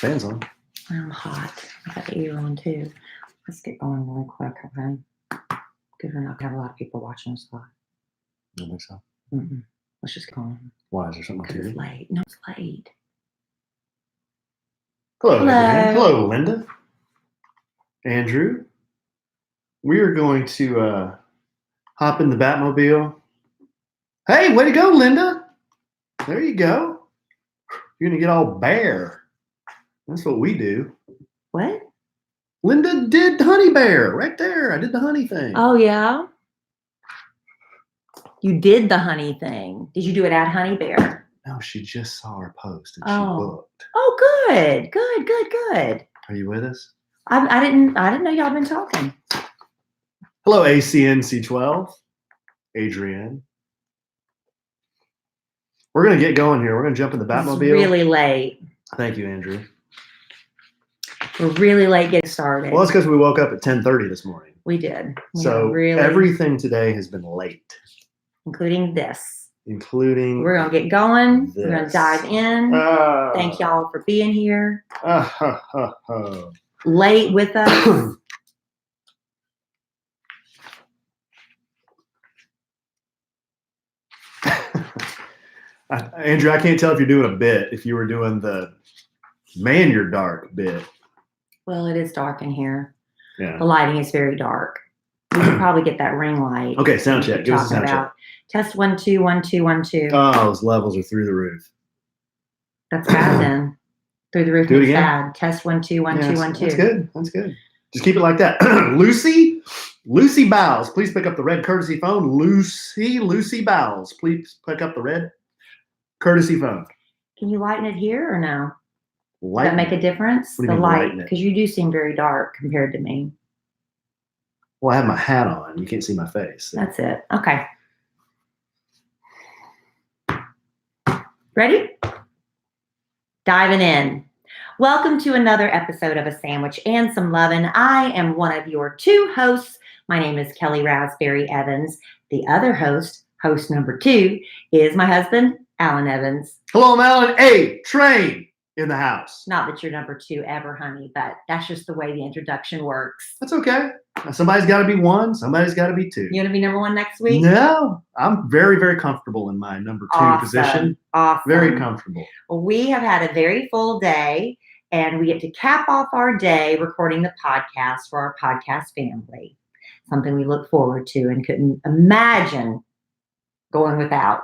Fans on. I'm hot. I got the ear on too. Let's get going really quick, okay? Because we're not gonna have a lot of people watching us live. You don't think so? Mm-mm. Let's just get going. Why? Is there something on Because TV? it's late. No, it's late. Hello, Hello. Abraham. Hello, Linda. Andrew. We are going to hop in the Batmobile. Hey, way to go, Linda. There you go. You're going to get all bare. That's what we do. What? Linda did Honey Bear right there. I did the honey thing. Oh, yeah? You did the honey thing. Did you do it at Honey Bear? No, she just saw our post and she booked. Oh, good. Good, good, good. Are you with us? I didn't know y'all been talking. Hello, ACNC12. Adrienne. We're going to get going here. We're going to jump in the Batmobile. It's really late. Thank you, Andrew. We're really late getting started. Well, that's because we woke up at 10:30 this morning. We did. So everything today has been late. Including this. Including We're going to get going. this. We're going to dive in. Thank y'all for being here. Late with us. Andrew, I can't tell if you're doing a bit, if you were doing the man, you're dark bit. Well, it is dark in here. Yeah. The lighting is very dark. We could probably get that ring light. Okay, sound check. Give us a sound check. Test 1 2 1 2 1 2. Oh, those levels are through the roof. That's bad then. Through the roof. Do it again. Bad. Test 1 2 1 2 1 2. That's good. That's good. Just keep it like that. Lucy Bowles, please pick up the red courtesy phone. Lucy Bowles, please pick up the red courtesy phone. Can you lighten it here or no? Does Lighten. that make a difference? What do you the mean, light, lighten it? because you do seem very dark compared to me. Well, I have my hat on. You can't see my face. So. That's it. Okay. Ready? Diving in. Welcome to another episode of A Sandwich and Some Lovin'. I am one of your two hosts. My name is Kelly Raspberry Evans. The other host number 2, is my husband, Alan Evans. Hello, I'm Alan. A train in the house. Not that you're number 2 ever, honey, but that's just the way the introduction works. That's okay. Somebody's got to be 1. Somebody's got to be 2. You want to be number 1 next week? No, I'm very, very comfortable in my number 2 position. Awesome. Very comfortable. Well, we have had a very full day, and we get to cap off our day recording the podcast for our podcast family. Something we look forward to and couldn't imagine going without.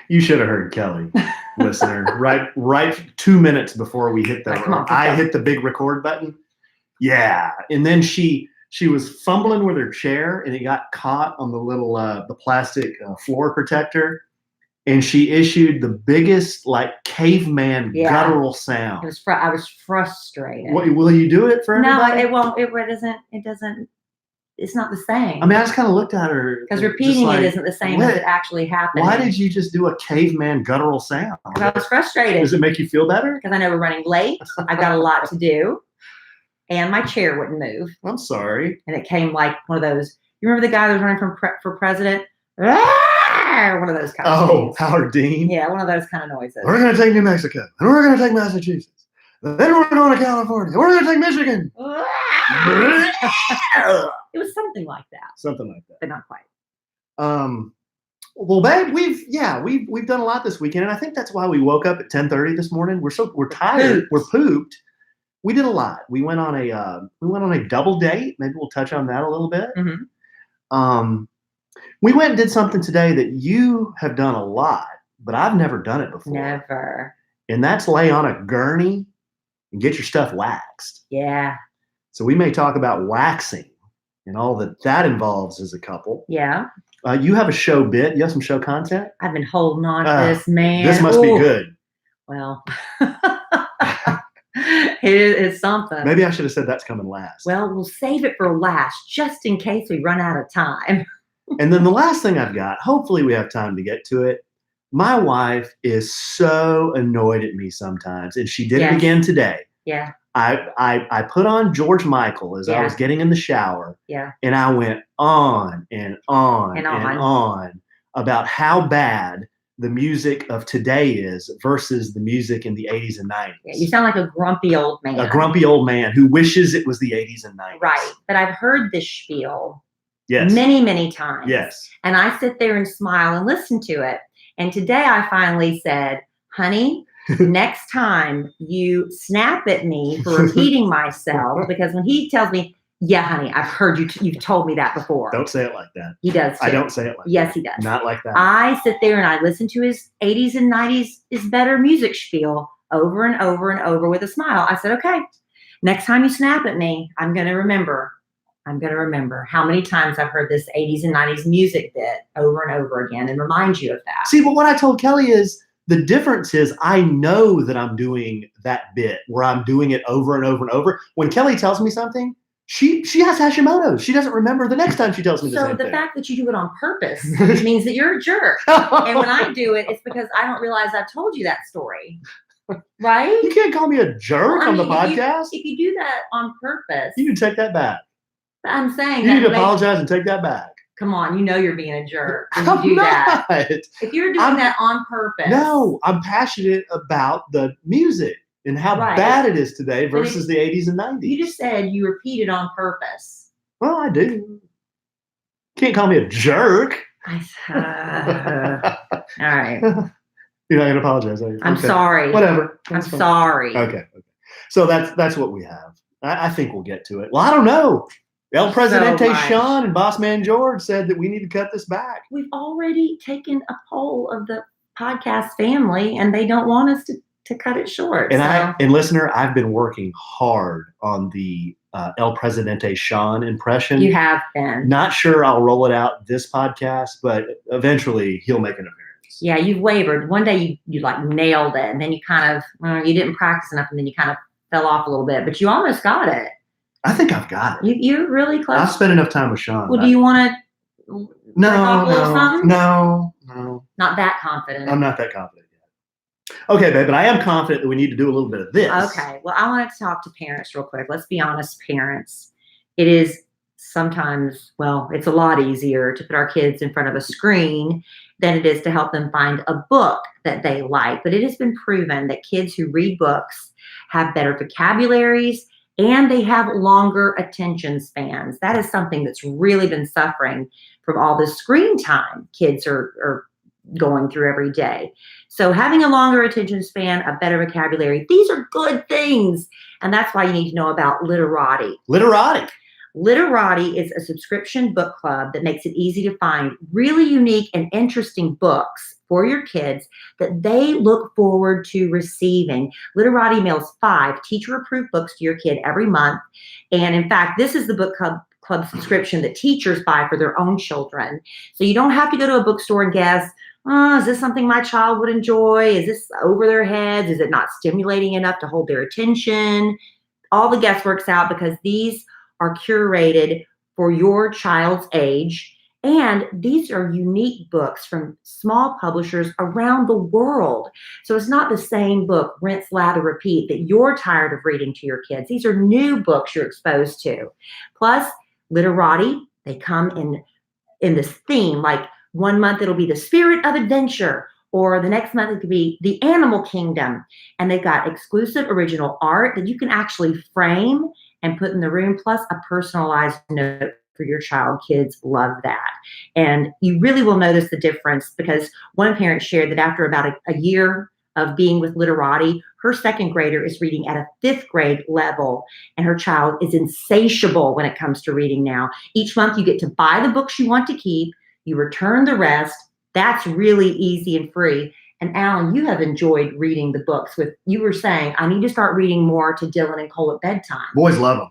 You should have heard Kelly, listener. Right 2 minutes before we hit hit the big record button. Yeah, and then she was fumbling with her chair, and it got caught on the little the plastic floor protector, and she issued the biggest caveman guttural sound. I was frustrated. Will you do it for everybody? No, it won't. It doesn't. It's not the same. I mean, I just kind of looked at her. Because repeating it isn't the same as it actually happened. Why did you just do a caveman guttural sound? Because I was frustrated. Does it make you feel better? Because I know we're running late. I've got a lot to do. And my chair wouldn't move. I'm sorry. And it came like one of those. You remember the guy that was running for president? One of those kind of things. Oh, Howard Dean? Yeah, one of those kind of noises. We're going to take New Mexico. And we're going to take Massachusetts. Then we're going to California. We're going to take Michigan. It was something like that. Something like that. But not quite. Well, babe, we've done a lot this weekend, and I think that's why we woke up at 10:30 this morning. We're tired. We're pooped. We did a lot. We went on a double date. Maybe we'll touch on that a little bit. Mm-hmm. We went and did something today that you have done a lot, but I've never done it before. Never. And that's lay on a gurney and get your stuff waxed. Yeah. So we may talk about waxing and all that involves as a couple. Yeah. You have a show bit. You have some show content? I've been holding on to this, man. This must be good. Well, it's something. Maybe I should have said that's coming last. Well, we'll save it for last, just in case we run out of time. And then the last thing I've got, hopefully we have time to get to it. My wife is so annoyed at me sometimes, and she did it again today. Yeah. I put on George Michael as I was getting in the shower. Yeah. And I went on and on and on about how bad the music of today is versus the music in the 80s and 90s. Yeah, you sound like a grumpy old man. A grumpy old man who wishes it was the 80s and 90s. Right. But I've heard this spiel Yes. many, many times. Yes. And I sit there and smile and listen to it. And today I finally said, honey, next time you snap at me for repeating myself, because when he tells me, yeah, honey, I've heard you, you've told me that before. Don't say it like that. He does too. I don't say it like yes, that. He does. Not like that. I sit there and I listen to his 80s and 90s is better music spiel over and over and over with a smile. I said, okay, next time you snap at me, I'm going to remember how many times I've heard this 80s and 90s music bit over and over again and remind you of that. See, but what I told Kelly is the difference is I know that I'm doing that bit where I'm doing it over and over and over. When Kelly tells me something, she has Hashimoto's. She doesn't remember the next time she tells me the same thing. So the fact that you do it on purpose means that you're a jerk. And when I do it, it's because I don't realize I've told you that story. Right? You can't call me a jerk on the podcast. If you do that on purpose. You need to take that back. I'm saying you need to apologize and take that back. Come on, you know you're being a jerk when I'm you do not. that. If you're doing that on purpose. No, I'm passionate about the music and how bad it is today versus the 80s and 90s. You just said you repeat it on purpose. Well, I do. Can't call me a jerk. All right. You're not going to apologize, are you? I'm sorry. Whatever. I'm sorry. Okay. So that's what we have. I think we'll get to it. Well, I don't know. El Presidente Sean and Boss Man George said that we need to cut this back. We've already taken a poll of the podcast family, and they don't want us to cut it short. And listener, I've been working hard on the El Presidente Sean impression. You have been. Not sure I'll roll it out this podcast, but eventually he'll make an appearance. Yeah, you've wavered. One day you like nailed it, and then you kind of you didn't practice enough, and then you kind of fell off a little bit, but you almost got it. I think I've got it. You're really close. I've spent enough time with Sean. Well, do you want to No. Not that confident. I'm not that confident yet. Okay, babe, but I am confident that we need to do a little bit of this. Okay. Well, I wanted to talk to parents real quick. Let's be honest, parents. It is sometimes, it's a lot easier to put our kids in front of a screen than it is to help them find a book that they like. But it has been proven that kids who read books have better vocabularies and they have longer attention spans. That is something that's really been suffering from all the screen time kids are going through every day. So having a longer attention span, a better vocabulary, these are good things. And that's why you need to know about Literati. Literati is a subscription book club that makes it easy to find really unique and interesting books for your kids that they look forward to receiving. Literati mails 5 teacher-approved books to your kid every month. And in fact, this is the book club subscription that teachers buy for their own children. So you don't have to go to a bookstore and guess, is this something my child would enjoy? Is this over their heads? Is it not stimulating enough to hold their attention? All the guesswork's out because these are curated for your child's age. And these are unique books from small publishers around the world. So it's not the same book, rinse, lather, repeat, that you're tired of reading to your kids. These are new books you're exposed to. Plus, Literati, they come in this theme, like one month it'll be the spirit of adventure, or the next month it could be the animal kingdom. And they've got exclusive original art that you can actually frame and put in the room, plus a personalized note for your child. Kids love that. And you really will notice the difference because one parent shared that after about a year of being with Literati, her second grader is reading at a 5th grade level, and her child is insatiable when it comes to reading now. Each month you get to buy the books you want to keep, you return the rest. That's really easy and free. And Alan, you have enjoyed reading the books you were saying, I need to start reading more to Dylan and Cole at bedtime. Boys love them.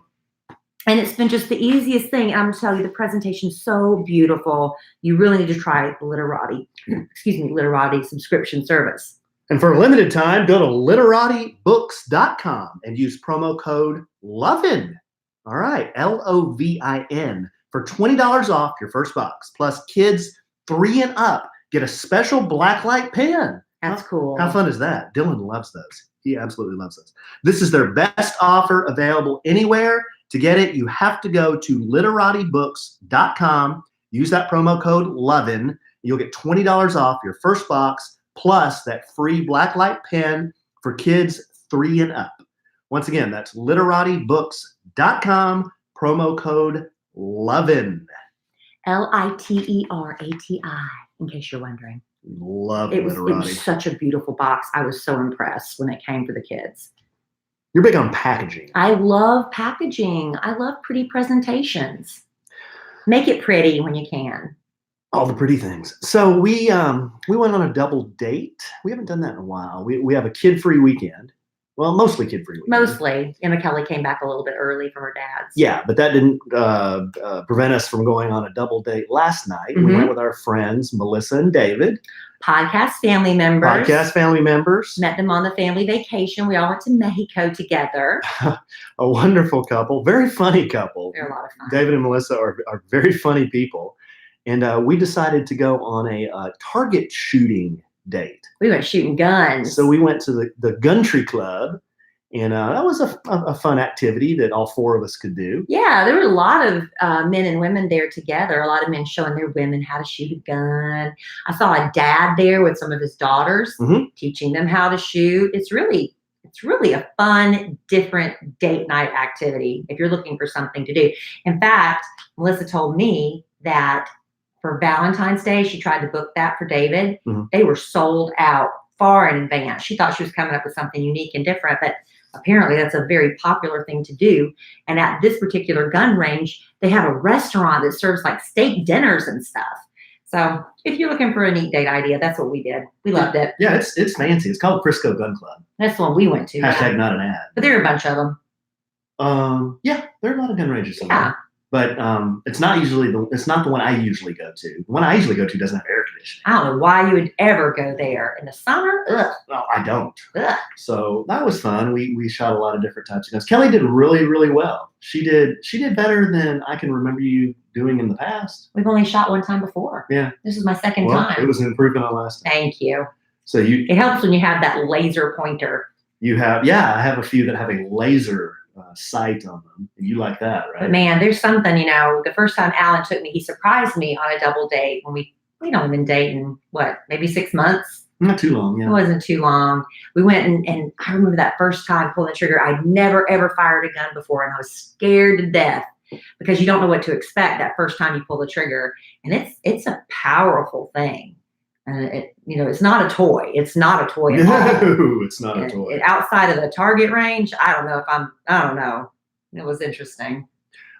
And it's been just the easiest thing. And I'm going to tell you, the presentation's so beautiful. You really need to try Literati subscription service. And for a limited time, go to literatibooks.com and use promo code LOVIN. All right, LOVIN for $20 off your first box. Plus, kids 3 and up get a special blacklight pen. That's cool. How fun is that? Dylan loves those. He absolutely loves those. This is their best offer available anywhere. To get it, you have to go to literatibooks.com. Use that promo code LOVIN. You'll get $20 off your first box plus that free blacklight pen for kids 3 and up. Once again, that's literatibooks.com, promo code LOVIN. LITERATI, in case you're wondering. Love It Literati. was such a beautiful box. I was so impressed when it came for the kids. You're big on packaging. I love packaging. I love pretty presentations. Make it pretty when you can. All the pretty things. So we went on a double date. We haven't done that in a while. We have a kid-free weekend. Well, mostly kid-free weekend. Mostly. Emma Kelly came back a little bit early from her dad's. Yeah, but that didn't prevent us from going on a double date last night. We went with our friends, Melissa and David. Podcast family members. Met them on the family vacation. We all went to Mexico together. A wonderful couple. Very funny couple. They're a lot of fun. David and Melissa are very funny people. And we decided to go on a target shooting date. We went shooting guns. So we went to the Guntree Club, and that was a fun activity that all 4 of us could do. Yeah, there were a lot of men and women there together. A lot of men showing their women how to shoot a gun. I saw a dad there with some of his daughters, teaching them how to shoot. It's really a fun, different date night activity if you're looking for something to do. In fact, Melissa told me that for Valentine's Day, she tried to book that for David. They were sold out far in advance. She thought she was coming up with something unique and different, but apparently that's a very popular thing to do. And at this particular gun range, they have a restaurant that serves like steak dinners and stuff. So if you're looking for a neat date idea, that's what we did. We loved it. Yeah, it's fancy. It's called Frisco Gun Club. That's the one we went to. Hashtag not an ad. But there are a bunch of them. Yeah, there are a lot of gun ranges. Yeah. But it's not the one I usually go to. The one I usually go to doesn't have air conditioning. I don't know why you would ever go there in the summer. Ugh. No, I don't. Ugh. So that was fun. We shot a lot of different types of guns. Kelly did really, really well. She did better than I can remember you doing in the past. We've only shot one time before. Yeah. This is my second time. It was an improvement on last time. Thank you. So it helps when you have that laser pointer. I have a few that have a laser sight on them, and you like that, right? But man, there's something, the first time Alan took me, he surprised me on a double date when we don't been dating, maybe 6 months? Not too long, yeah. It wasn't too long. We went and I remember that first time pulling the trigger. I'd never, ever fired a gun before, and I was scared to death because you don't know what to expect that first time you pull the trigger. And it's a powerful thing. And it's not a toy. It's not a toy at all. No, it's not a toy. Outside of the target range, I don't know. It was interesting.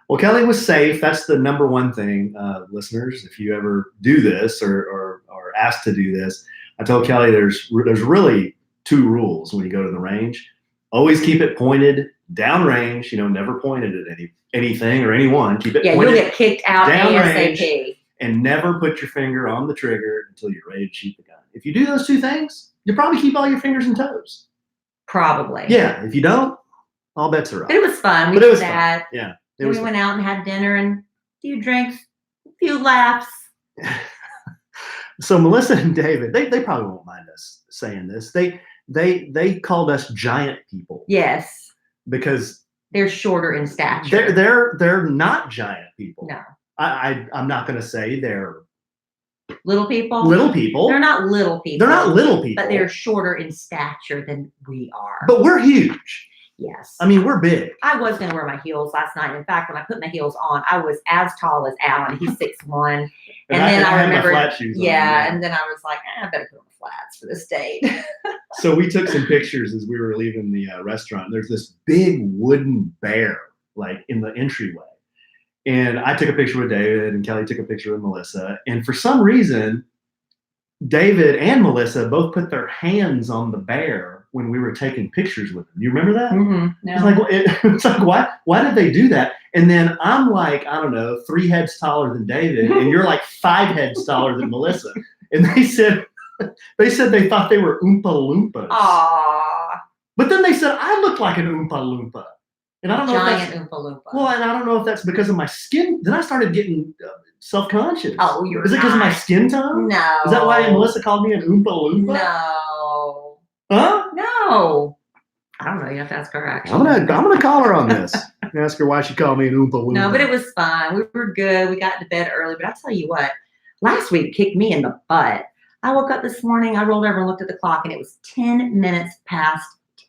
Well, Kelly was safe. That's the number one thing, listeners. If you ever do this or are asked to do this, I told Kelly there's really 2 rules when you go to the range. Always keep it pointed downrange. Never pointed at anything or anyone. Keep it pointed. You'll get kicked out ASAP. And never put your finger on the trigger until you're ready to shoot the gun. If you do those 2 things, you'll probably keep all your fingers and toes. Probably. Yeah. If you don't, all bets are off. But it was fun. We did that. Fun. Yeah. We went out and had dinner and a few drinks, a few laughs. So Melissa and David, they probably won't mind us saying this. They called us giant people. Yes. Because they're shorter in stature. They're not giant people. No. I'm not going to say they're little people. Little people. They're not little people. They're not little people. But they're shorter in stature than we are. But we're huge. Yes. I mean, we're big. I was going to wear my heels last night. In fact, when I put my heels on, I was as tall as Alan. He's 6'1". and then I remembered, flat shoes on, and then I was like, I better put on the flats for this date. So we took some pictures as we were leaving the restaurant. There's this big wooden bear, like in the entryway. And I took a picture with David, and Kelly took a picture with Melissa. And for some reason, David and Melissa both put their hands on the bear when we were taking pictures with them. You remember that? Mm-hmm. No. It's like why did they do that? And then I'm like, I don't know, 3 heads taller than David, and you're like 5 heads taller than Melissa. And they said they thought they were Oompa Loompas. Aww. But then they said I look like an Oompa Loompa. And I don't know Giant if that's, Oompa Loompa. Well, and I don't know if that's because of my skin. Then I started getting self-conscious. Oh, Is it because of my skin tone? No. Is that why Melissa called me an Oompa Loompa? No. Huh? No. I don't know. You have to ask her actually. I'm gonna call her on this. Ask her why she called me an Oompa Loompa. No, but it was fun. We were good. We got to bed early. But I tell you what, last week kicked me in the butt. I woke up this morning, I rolled over and looked at the clock, and it was 10 minutes past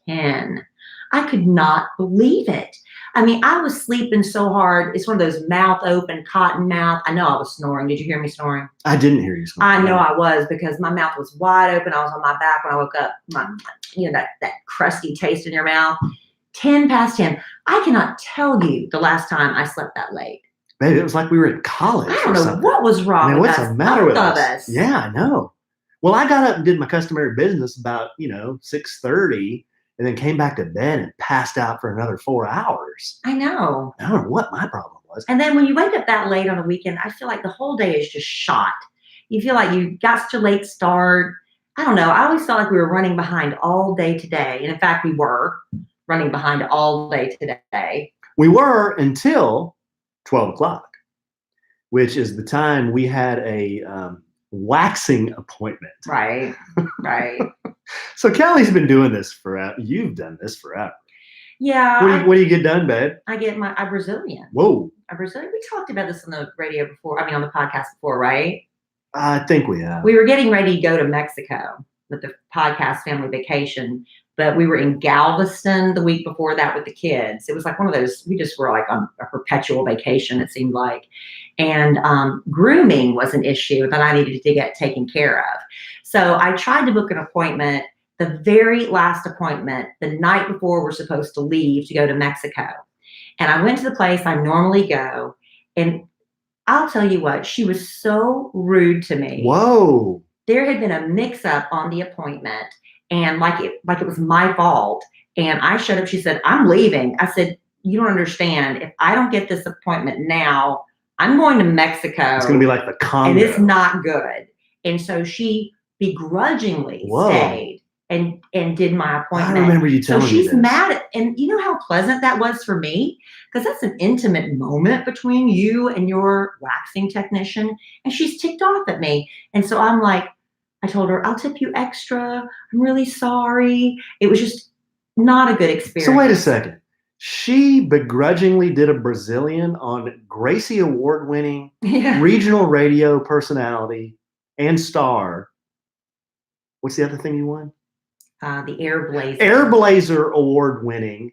10. I could not believe it. I mean, I was sleeping so hard. It's one of those mouth open, cotton mouth. I know I was snoring. Did you hear me snoring? I didn't hear you snoring. I know I was, because my mouth was wide open. I was on my back when I woke up. That crusty taste in your mouth. 10 past 10. I cannot tell you the last time I slept that late. Baby, it was like we were in college. I don't know what was wrong with what's us. the matter with Both of us? us. Yeah, I know. Well, I got up and did my customary business about 6:30, and then came back to bed and passed out for another 4 hours. I know. I don't know what my problem was. And then when you wake up that late on a weekend, I feel like the whole day is just shot. You feel like you got such a late start. I don't know. I always felt like we were running behind all day today. And in fact, we were running behind all day today. We were until 12 o'clock, which is the time we had a waxing appointment. Right, right. So Kelly's been doing this forever. You've done this forever. Yeah. What do you get done, babe? I get a Brazilian. Whoa. A Brazilian. We talked about this on the radio before. On the podcast before, right? I think we have. We were getting ready to go to Mexico with the podcast family vacation, but we were in Galveston the week before that with the kids. It was like one of those, we just were like on a perpetual vacation, it seemed like. And grooming was an issue that I needed to get taken care of. So I tried to book an appointment, the very last appointment, the night before we're supposed to leave to go to Mexico. And I went to the place I normally go, and I'll tell you what, she was so rude to me. Whoa. There had been a mix-up on the appointment, and like it was my fault. And I showed up, she said, "I'm leaving." I said, "You don't understand. If I don't get this appointment now, I'm going to Mexico. It's going to be like the Congo. And it's not good." And so she begrudgingly stayed and did my appointment. I remember you telling me this. So she's mad and you know how pleasant that was for me? Because that's an intimate moment between you and your waxing technician. And she's ticked off at me. And so I'm like, I told her, "I'll tip you extra. I'm really sorry." It was just not a good experience. So wait a second. She begrudgingly did a Brazilian on Gracie Award-winning regional radio personality and star. What's the other thing you won? The Airblazer. Airblazer Award-winning,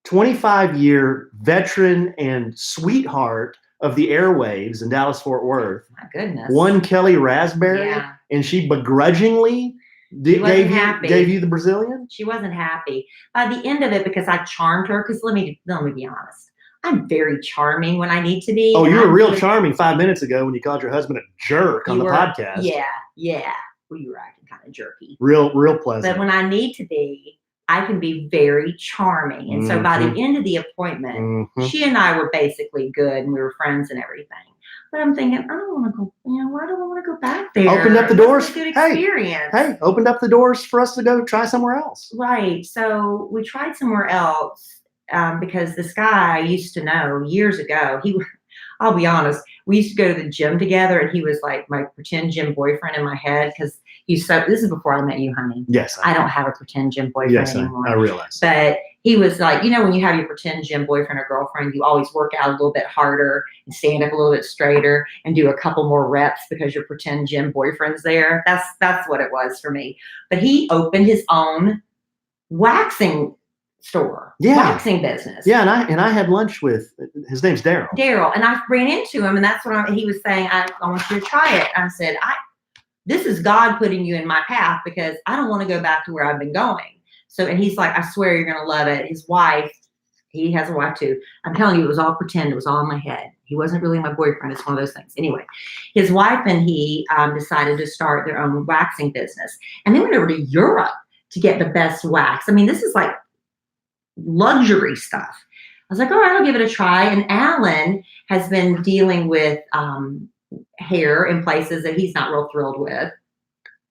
25-year veteran and sweetheart of the airwaves in Dallas-Fort Worth. My goodness. One Kelly Raspberry, and she begrudgingly gave you the Brazilian? She wasn't happy. By the end of it, because I charmed her, because let me be honest, I'm very charming when I need to be. Oh, you were real charming 5 minutes ago when you called your husband a jerk on the podcast. Yeah. Well, you were acting kind of jerky. Real pleasant. But when I need to be, I can be very charming. And so by the end of the appointment, she and I were basically good and we were friends and everything. But I'm thinking, I don't want to go, why do I want to go back there? Opened up the doors. It was a good experience. Hey, opened up the doors for us to go try somewhere else. Right. So we tried somewhere else because this guy I used to know years ago, I'll be honest, we used to go to the gym together and he was like my pretend gym boyfriend in my head because this is before I met you, honey. Yes. I don't have a pretend gym boyfriend anymore. I realize. But he was like, when you have your pretend gym boyfriend or girlfriend, you always work out a little bit harder and stand up a little bit straighter and do a couple more reps because your pretend gym boyfriend's there. That's what it was for me. But he opened his own waxing store, waxing business. Yeah, and I had lunch with, his name's Daryl. And I ran into him, and that's when he was saying, I want you to try it. And I said, this is God putting you in my path because I don't want to go back to where I've been going. So, and he's like, "I swear you're going to love it." His wife, he has a wife too. I'm telling you, it was all pretend. It was all in my head. He wasn't really my boyfriend. It's one of those things. Anyway, his wife and he decided to start their own waxing business. And they went over to Europe to get the best wax. I mean, this is like luxury stuff. I was like, all right, I'll give it a try. And Alan has been dealing with hair in places that he's not real thrilled with.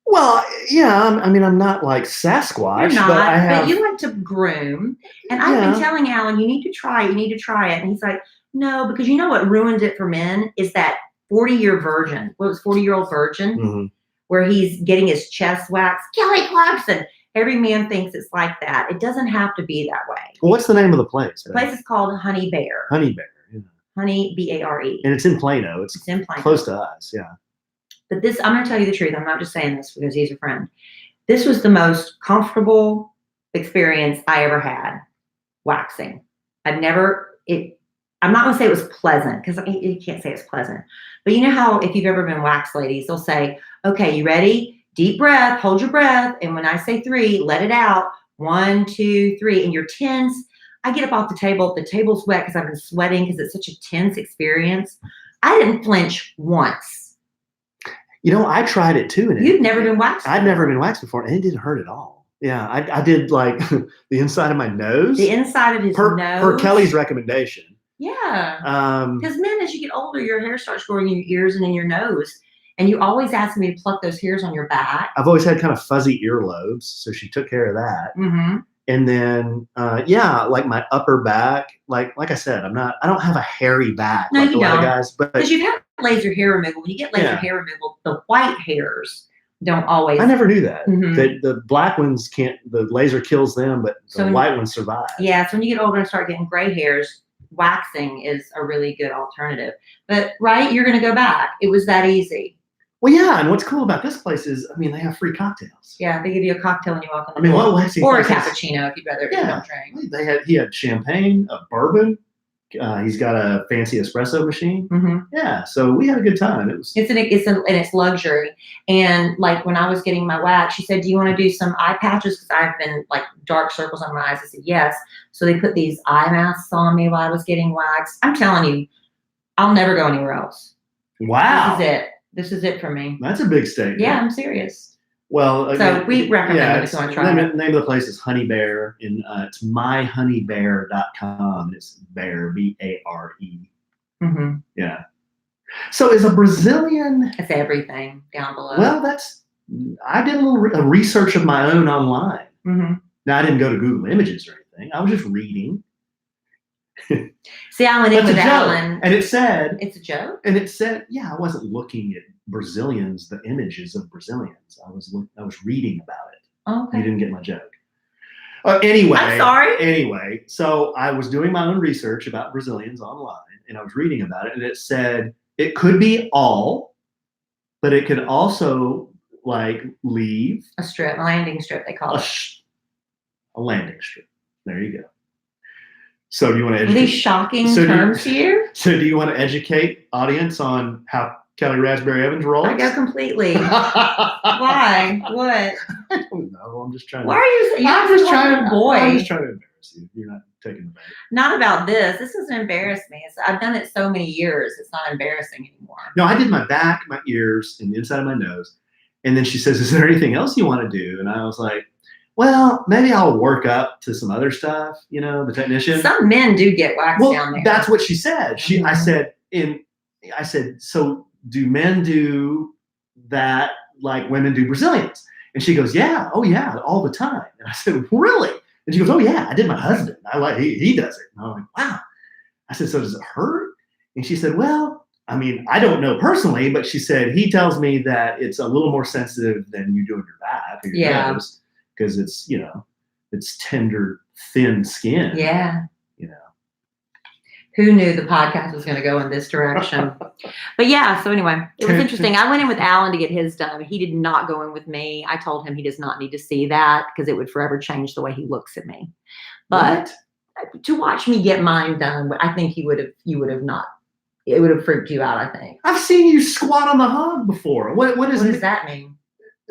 Well, yeah, I'm not like Sasquatch. You're not, but you like to groom. And I've been telling Alan, you need to try it. And he's like, no, because you know what ruined it for men is that 40-year virgin. What was 40-year-old virgin? Where he's getting his chest waxed. Kelly Clarkson. Every man thinks it's like that. It doesn't have to be that way. Well, what's the name of the place? The place is called Honey Bear. Honey Bear. Yeah. Honey, Bare. And it's in Plano. It's in Plano. Close to us, yeah. But this, I'm going to tell you the truth. I'm not just saying this because he's a friend. This was the most comfortable experience I ever had waxing. I'm not going to say it was pleasant because you can't say it's pleasant. But you know how if you've ever been wax ladies, they'll say, okay, you ready? Deep breath, hold your breath. And when I say 3, let it out. 1, 2, 3. And you're tense. I get up off the table. The table's wet because I've been sweating because it's such a tense experience. I didn't flinch once. You know, I tried it too. And You've never been waxed? I'd never been waxed before, and it didn't hurt at all. Yeah, I did like the inside of my nose. The inside of his nose. Per Kelly's recommendation. Yeah. Because men, as you get older, your hair starts growing in your ears and in your nose. And you always ask me to pluck those hairs on your back. I've always had kind of fuzzy earlobes, so she took care of that. Mm-hmm. And then, like my upper back, like I said, I don't have a hairy back no, like you a lot don't. of guys. But because you've had laser hair removal. When you get laser hair removal, the white hairs don't always. I never knew that. Mm-hmm. The black ones can't. The laser kills them, but the white ones survive. Yeah. So when you get older and start getting gray hairs, waxing is a really good alternative. But you're going to go back. It was that easy. Well, yeah, and what's cool about this place is, I mean, they have free cocktails. Yeah, they give you a cocktail when you walk in the door. what waxing or a cappuccino if you'd rather drink. He had champagne, a bourbon. He's got a fancy espresso machine. Mm-hmm. Yeah, so we had a good time. It's luxury. And like when I was getting my wax, she said, "Do you want to do some eye patches?" Because I've been like dark circles on my eyes. I said yes. So they put these eye masks on me while I was getting waxed. I'm telling you, I'll never go anywhere else. Wow, This is it for me. That's a big statement. Yeah, I'm serious. Well, so we recommend it if you want to try it. The name of the place is Honey Bear, and it's myhoneybear.com. It's Bear, B-A-R-E. Mm-hmm. Yeah. So is a Brazilian... It's everything down below. Well, I did a little research of my own online. Mm-hmm. Now, I didn't go to Google Images or anything. I was just reading. See, I went in with Alan. And it said... It's a joke? And it said, I wasn't looking at Brazilians, the images of Brazilians. I was reading about it. Okay. You didn't get my joke. Anyway. I'm sorry. Anyway, so I was doing my own research about Brazilians online, and I was reading about it, and it said it could be all, but it could also, leave... A landing strip, they call it. A landing strip. There you go. So do you want to educate? These shocking terms here? So do you want to educate audience on how Kelly Raspberry Evans rolls? I go completely. Why? What? I don't know. I'm just trying to. Why are you? I'm just trying to boy. I'm just trying to embarrass you. You're not taking the bait. Not about this. This doesn't embarrass me. I've done it so many years. It's not embarrassing anymore. No, I did my back, my ears, and the inside of my nose. And then she says, "Is there anything else you want to do?" And I was like, well, maybe I'll work up to some other stuff, the technician. Some men do get waxed down there. That's what she said. I said, so do men do that like women do Brazilians? And she goes, yeah, oh yeah, all the time. And I said, really? And she goes, oh yeah, I did my husband. He does it. And I'm like, wow. I said, so does it hurt? And she said, well, I mean, I don't know personally, but she said, he tells me that it's a little more sensitive than you do in your back or your nose. Because it's, it's tender, thin skin. Yeah. Who knew the podcast was going to go in this direction? But yeah, so anyway, it was interesting. I went in with Alan to get his done. He did not go in with me. I told him he does not need to see that because it would forever change the way he looks at me. But to watch me get mine done, I think you would have not. It would have freaked you out, I think. I've seen you squat on the hog before. What does that mean?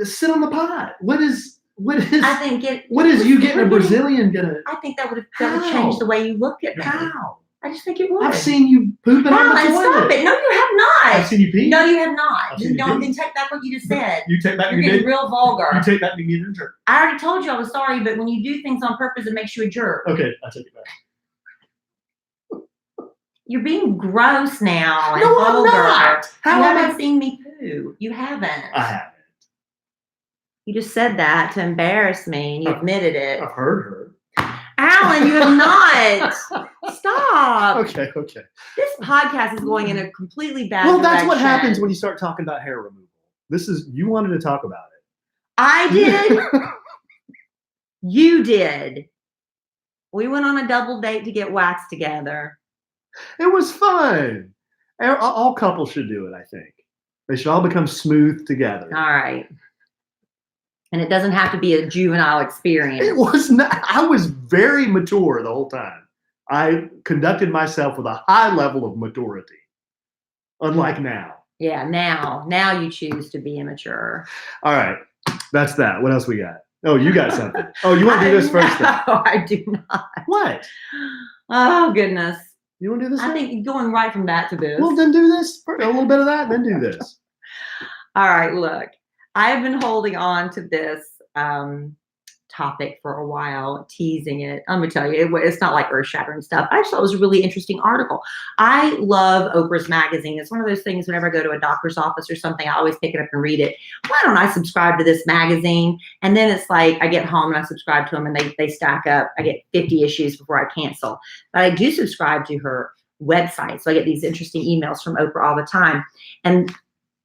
Sit on the pot. What is I think you getting a Brazilian gonna? I think that would change the way you look at me. How? I just think it would. I've seen you pooping on the toilet. Stop it! No, you have not. I've seen you pee. No, you have not. Then take back what you just said. You take back. You're getting real vulgar. You take back being a jerk. I already told you I was sorry, but when you do things on purpose, it makes you a jerk. Okay, I take it back. You're being gross now. And no, vulgar. I'm not. You haven't seen me poo. You haven't. I haven't. You just said that to embarrass me, and you admitted it. I've heard her. Alan, you have not. Stop. Okay. This podcast is going in a completely bad direction. Well, that's what happens when you start talking about hair removal. You wanted to talk about it. I did. You did. We went on a double date to get waxed together. It was fun. All couples should do it, I think. They should all become smooth together. All right. And it doesn't have to be a juvenile experience. It was not. I was very mature the whole time. I conducted myself with a high level of maturity, unlike now. Yeah, now you choose to be immature. All right, that's that. What else we got? Oh, you got something. Oh, you want to do this first? No, I do not. What? Oh, goodness. You want to do this? I think going right from that to this. Well, then do this. A little bit of that, then do this. All right, look. I've been holding on to this topic for a while, teasing it. I'm gonna tell you, it's not like earth-shattering stuff. I just thought it was a really interesting article. I love Oprah's magazine. It's one of those things whenever I go to a doctor's office or something, I always pick it up and read it. Why don't I subscribe to this magazine? And then it's like I get home and I subscribe to them and they stack up. I get 50 issues before I cancel. But I do subscribe to her website. So I get these interesting emails from Oprah all the time. And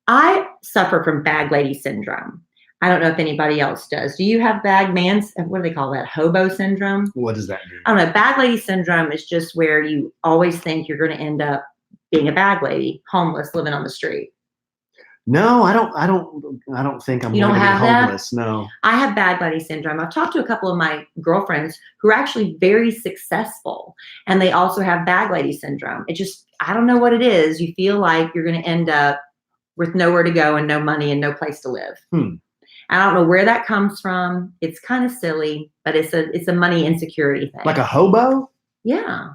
I suffer from bag lady syndrome. I don't know if anybody else does. Do you have bag man? What do they call that? Hobo syndrome? What does that mean? I don't know. Bag lady syndrome is just where you always think you're going to end up being a bag lady, homeless, living on the street. No, I don't think I'm You going don't to be have that? homeless. No. I have bag lady syndrome. I've talked to a couple of my girlfriends who are actually very successful, and they also have bag lady syndrome. It just, I don't know what it is. You feel like you're going to end up with nowhere to go and no money and no place to live. I don't know where that comes from. It's kind of silly, but it's a money insecurity thing. Like a hobo? Yeah.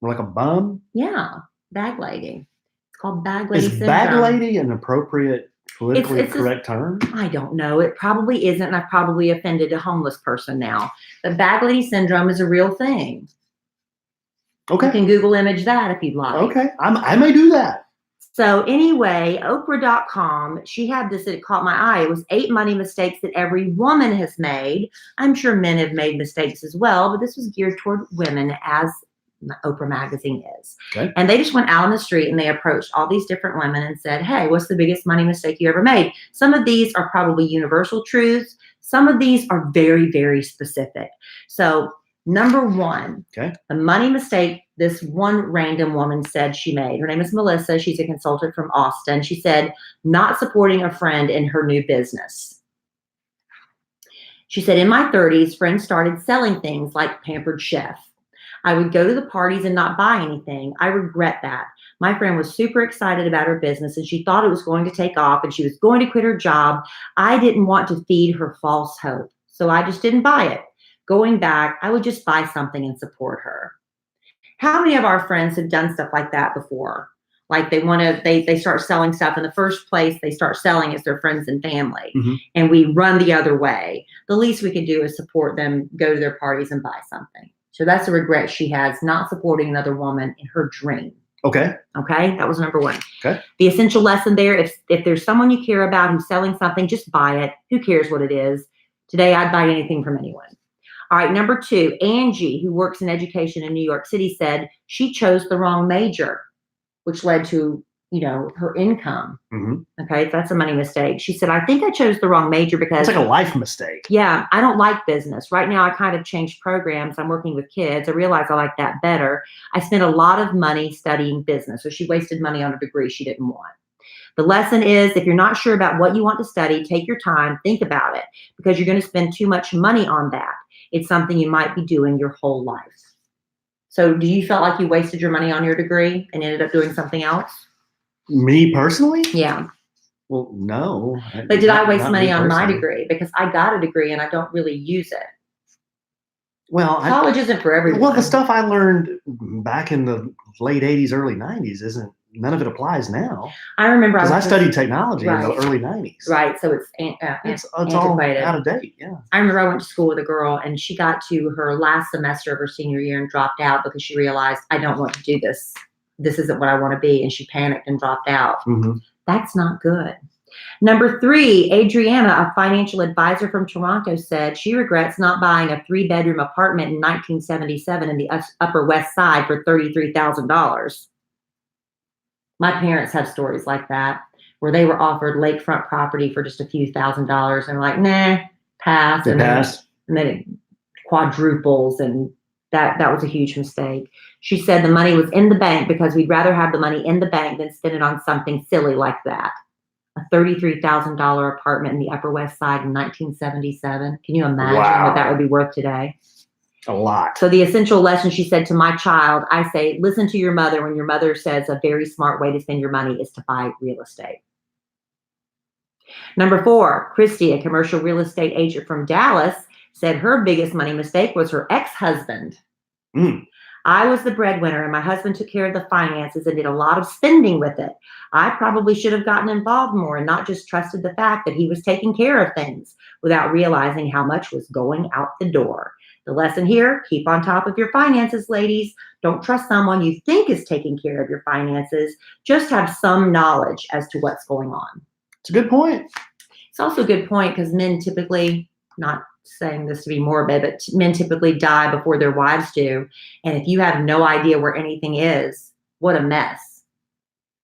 Or like a bum? Yeah. Bag lady. It's called bag lady syndrome. Is bag lady an appropriate politically correct term? I don't know. It probably isn't. And I've probably offended a homeless person now. But bag lady syndrome is a real thing. Okay. You can Google image that if you'd like. Okay. I may do that. So anyway, Oprah.com, she had this, it caught my eye. It was 8 money mistakes that every woman has made. I'm sure men have made mistakes as well, but this was geared toward women, as Oprah magazine is. Okay. And they just went out on the street and they approached all these different women and said, hey, what's the biggest money mistake you ever made? Some of these are probably universal truths. Some of these are very, very specific. So number one, the money mistake this one random woman said she made. Her name is Melissa. She's a consultant from Austin. She said, not supporting a friend in her new business. She said, in my 30s, friends started selling things like Pampered Chef. I would go to the parties and not buy anything. I regret that. My friend was super excited about her business and she thought it was going to take off and she was going to quit her job. I didn't want to feed her false hope, so I just didn't buy it. Going back, I would just buy something and support her. How many of our friends have done stuff like that before? Like they start selling stuff in the first place they start selling is their friends and family. And we run the other way. The least we can do is support them, go to their parties and buy something. So that's a regret she has, not supporting another woman in her dream. Okay, that was number one. The essential lesson there, if there's someone you care about who's selling something, just buy it. Who cares what it is? Today, I'd buy anything from anyone. All right, number two, Angie, who works in education in New York City, said she chose the wrong major, which led to, her income. Okay, that's a money mistake. She said, I think I chose the wrong major because— It's like a life mistake. Yeah, I don't like business. Right now, I kind of changed programs. I'm working with kids. I realize I like that better. I spent a lot of money studying business. So she wasted money on a degree she didn't want. The lesson is, if you're not sure about what you want to study, take your time, think about it, because you're going to spend too much money on that. It's something you might be doing your whole life. So do you feel like you wasted your money on your degree and ended up doing something else? Me personally? Yeah. Well, no. But did I waste money on my degree? Because I got a degree and I don't really use it. Well, college isn't for everyone. Well, the stuff I learned back in the late 80s, early 90s none of it applies now. I remember because I studied technology in the early 90s. Right, so it's all out of date. Yeah. I remember I went to school with a girl and she got to her last semester of her senior year and dropped out because she realized, I don't want to do this. This isn't what I want to be. And she panicked and dropped out. That's not good. Number three, Adriana, a financial advisor from Toronto, said she regrets not buying a 3-bedroom apartment in 1977 in the Upper West Side for $33,000. My parents have stories like that, where they were offered lakefront property for just a few $1,000s and were like, nah, pass. And then it quadruples, and that was a huge mistake. She said the money was in the bank because we'd rather have the money in the bank than spend it on something silly like that. a $33,000 apartment in the Upper West Side in 1977. Can you imagine what that would be worth today? A lot. So the essential lesson she said to my child, I say, listen to your mother when your mother says a very smart way to spend your money is to buy real estate. Number 4, Christy, a commercial real estate agent from Dallas, said her biggest money mistake was her ex-husband. I was the breadwinner and my husband took care of the finances and did a lot of spending with it. I probably should have gotten involved more and not just trusted the fact that he was taking care of things without realizing how much was going out the door. The lesson here, keep on top of your finances, ladies. Don't trust someone you think is taking care of your finances. Just have some knowledge as to what's going on. It's a good point. It's also a good point because men typically, not saying this to be morbid, but men typically die before their wives do. And if you have no idea where anything is, what a mess,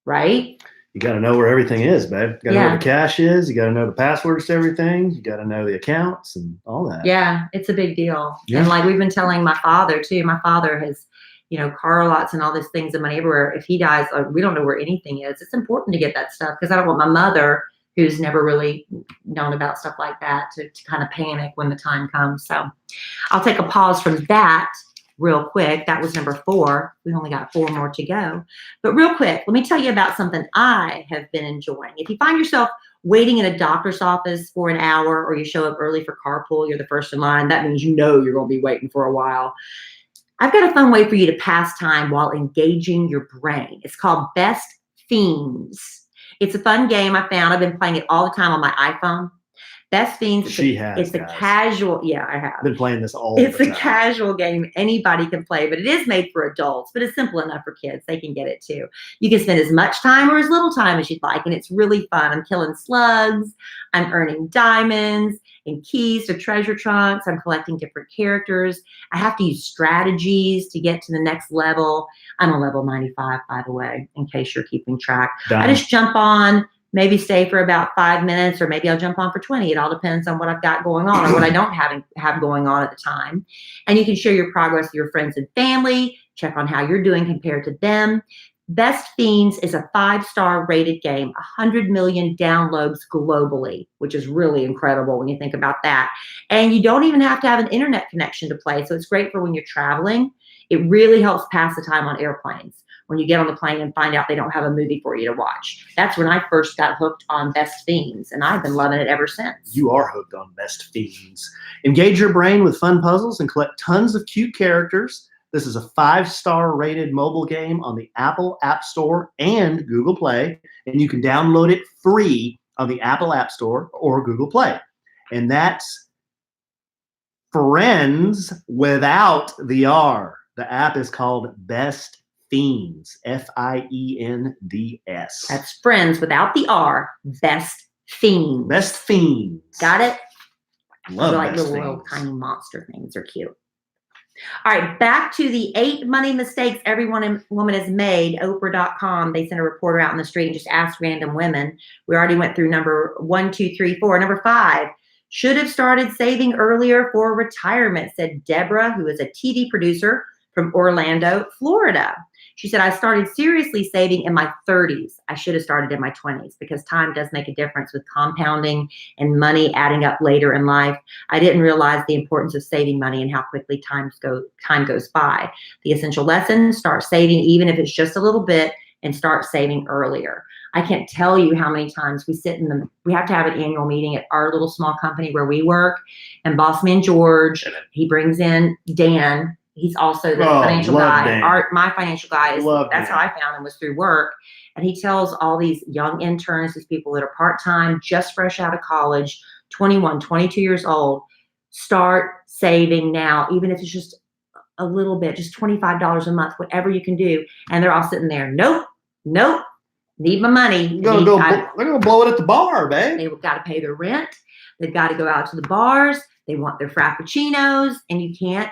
right? You got to know where everything is, babe. You got to know where the cash is. You got to know the passwords to everything. You got to know the accounts and all that. Yeah, it's a big deal. Yeah. And like we've been telling my father too, my father has, car lots and all these things in my neighborhood. If he dies, we don't know where anything is. It's important to get that stuff because I don't want my mother, who's never really known about stuff like that, to kind of panic when the time comes. So I'll take a pause from that real quick. That was number 4. We only got 4 more to go. But real quick, let me tell you about something I have been enjoying. If you find yourself waiting in a doctor's office for an hour or you show up early for carpool, you're the first in line, that means you're going to be waiting for a while. I've got a fun way for you to pass time while engaging your brain. It's called Best Fiends. It's a fun game I found. I've been playing it all the time on my iPhone. Best Fiends. It's a casual. Yeah, I have. I've been playing this all the time. It's a casual game anybody can play, but it is made for adults, but it's simple enough for kids. They can get it too. You can spend as much time or as little time as you'd like, and it's really fun. I'm killing slugs. I'm earning diamonds and keys to treasure trunks. I'm collecting different characters. I have to use strategies to get to the next level. I'm on level 95, by the way, in case you're keeping track. Done. I just jump on, maybe stay for about 5 minutes, or maybe I'll jump on for 20. It all depends on what I've got going on or what I don't have going on at the time. And you can share your progress with your friends and family, check on how you're doing compared to them. Best Fiends is a 5-star rated game, 100 million downloads globally, which is really incredible when you think about that. And you don't even have to have an internet connection to play. So it's great for when you're traveling. It really helps pass the time on airplanes. When you get on the plane and find out they don't have a movie for you to watch. That's when I first got hooked on Best Fiends, and I've been loving it ever since. You are hooked on Best Fiends. Engage your brain with fun puzzles and collect tons of cute characters. This is a 5-star rated mobile game on the Apple App Store and Google Play, and you can download it free on the Apple App Store or Google Play. And that's Friends without the R. The app is called Best Fiends, Fiends. That's Friends without the R. Best Fiends. Best Fiends. Got it? Love like Best little Fiends. tiny monster things. Are cute. All right, back to the 8 money mistakes every woman has made. Oprah.com. They sent a reporter out in the street and just asked random women. We already went through number 1, 2, 3, 4. Number 5. Should have started saving earlier for retirement, said Deborah, who is a TV producer from Orlando, Florida. She said, I started seriously saving in my 30s. I should have started in my 20s because time does make a difference with compounding and money adding up later in life. I didn't realize the importance of saving money and how quickly time goes by. The essential lesson, start saving even if it's just a little bit and start saving earlier. I can't tell you how many times we have to have an annual meeting at our little small company where we work, and boss man George, he brings in Dan. He's also the financial guy. My financial guy that's how I found him, was through work. And he tells all these young interns, these people that are part-time, just fresh out of college, 21, 22 years old, start saving now, even if it's just a little bit, just $25 a month, whatever you can do. And they're all sitting there, nope, need my money. They're going to blow it at the bar, babe. They've got to pay their rent. They've got to go out to the bars. They want their frappuccinos, and you can't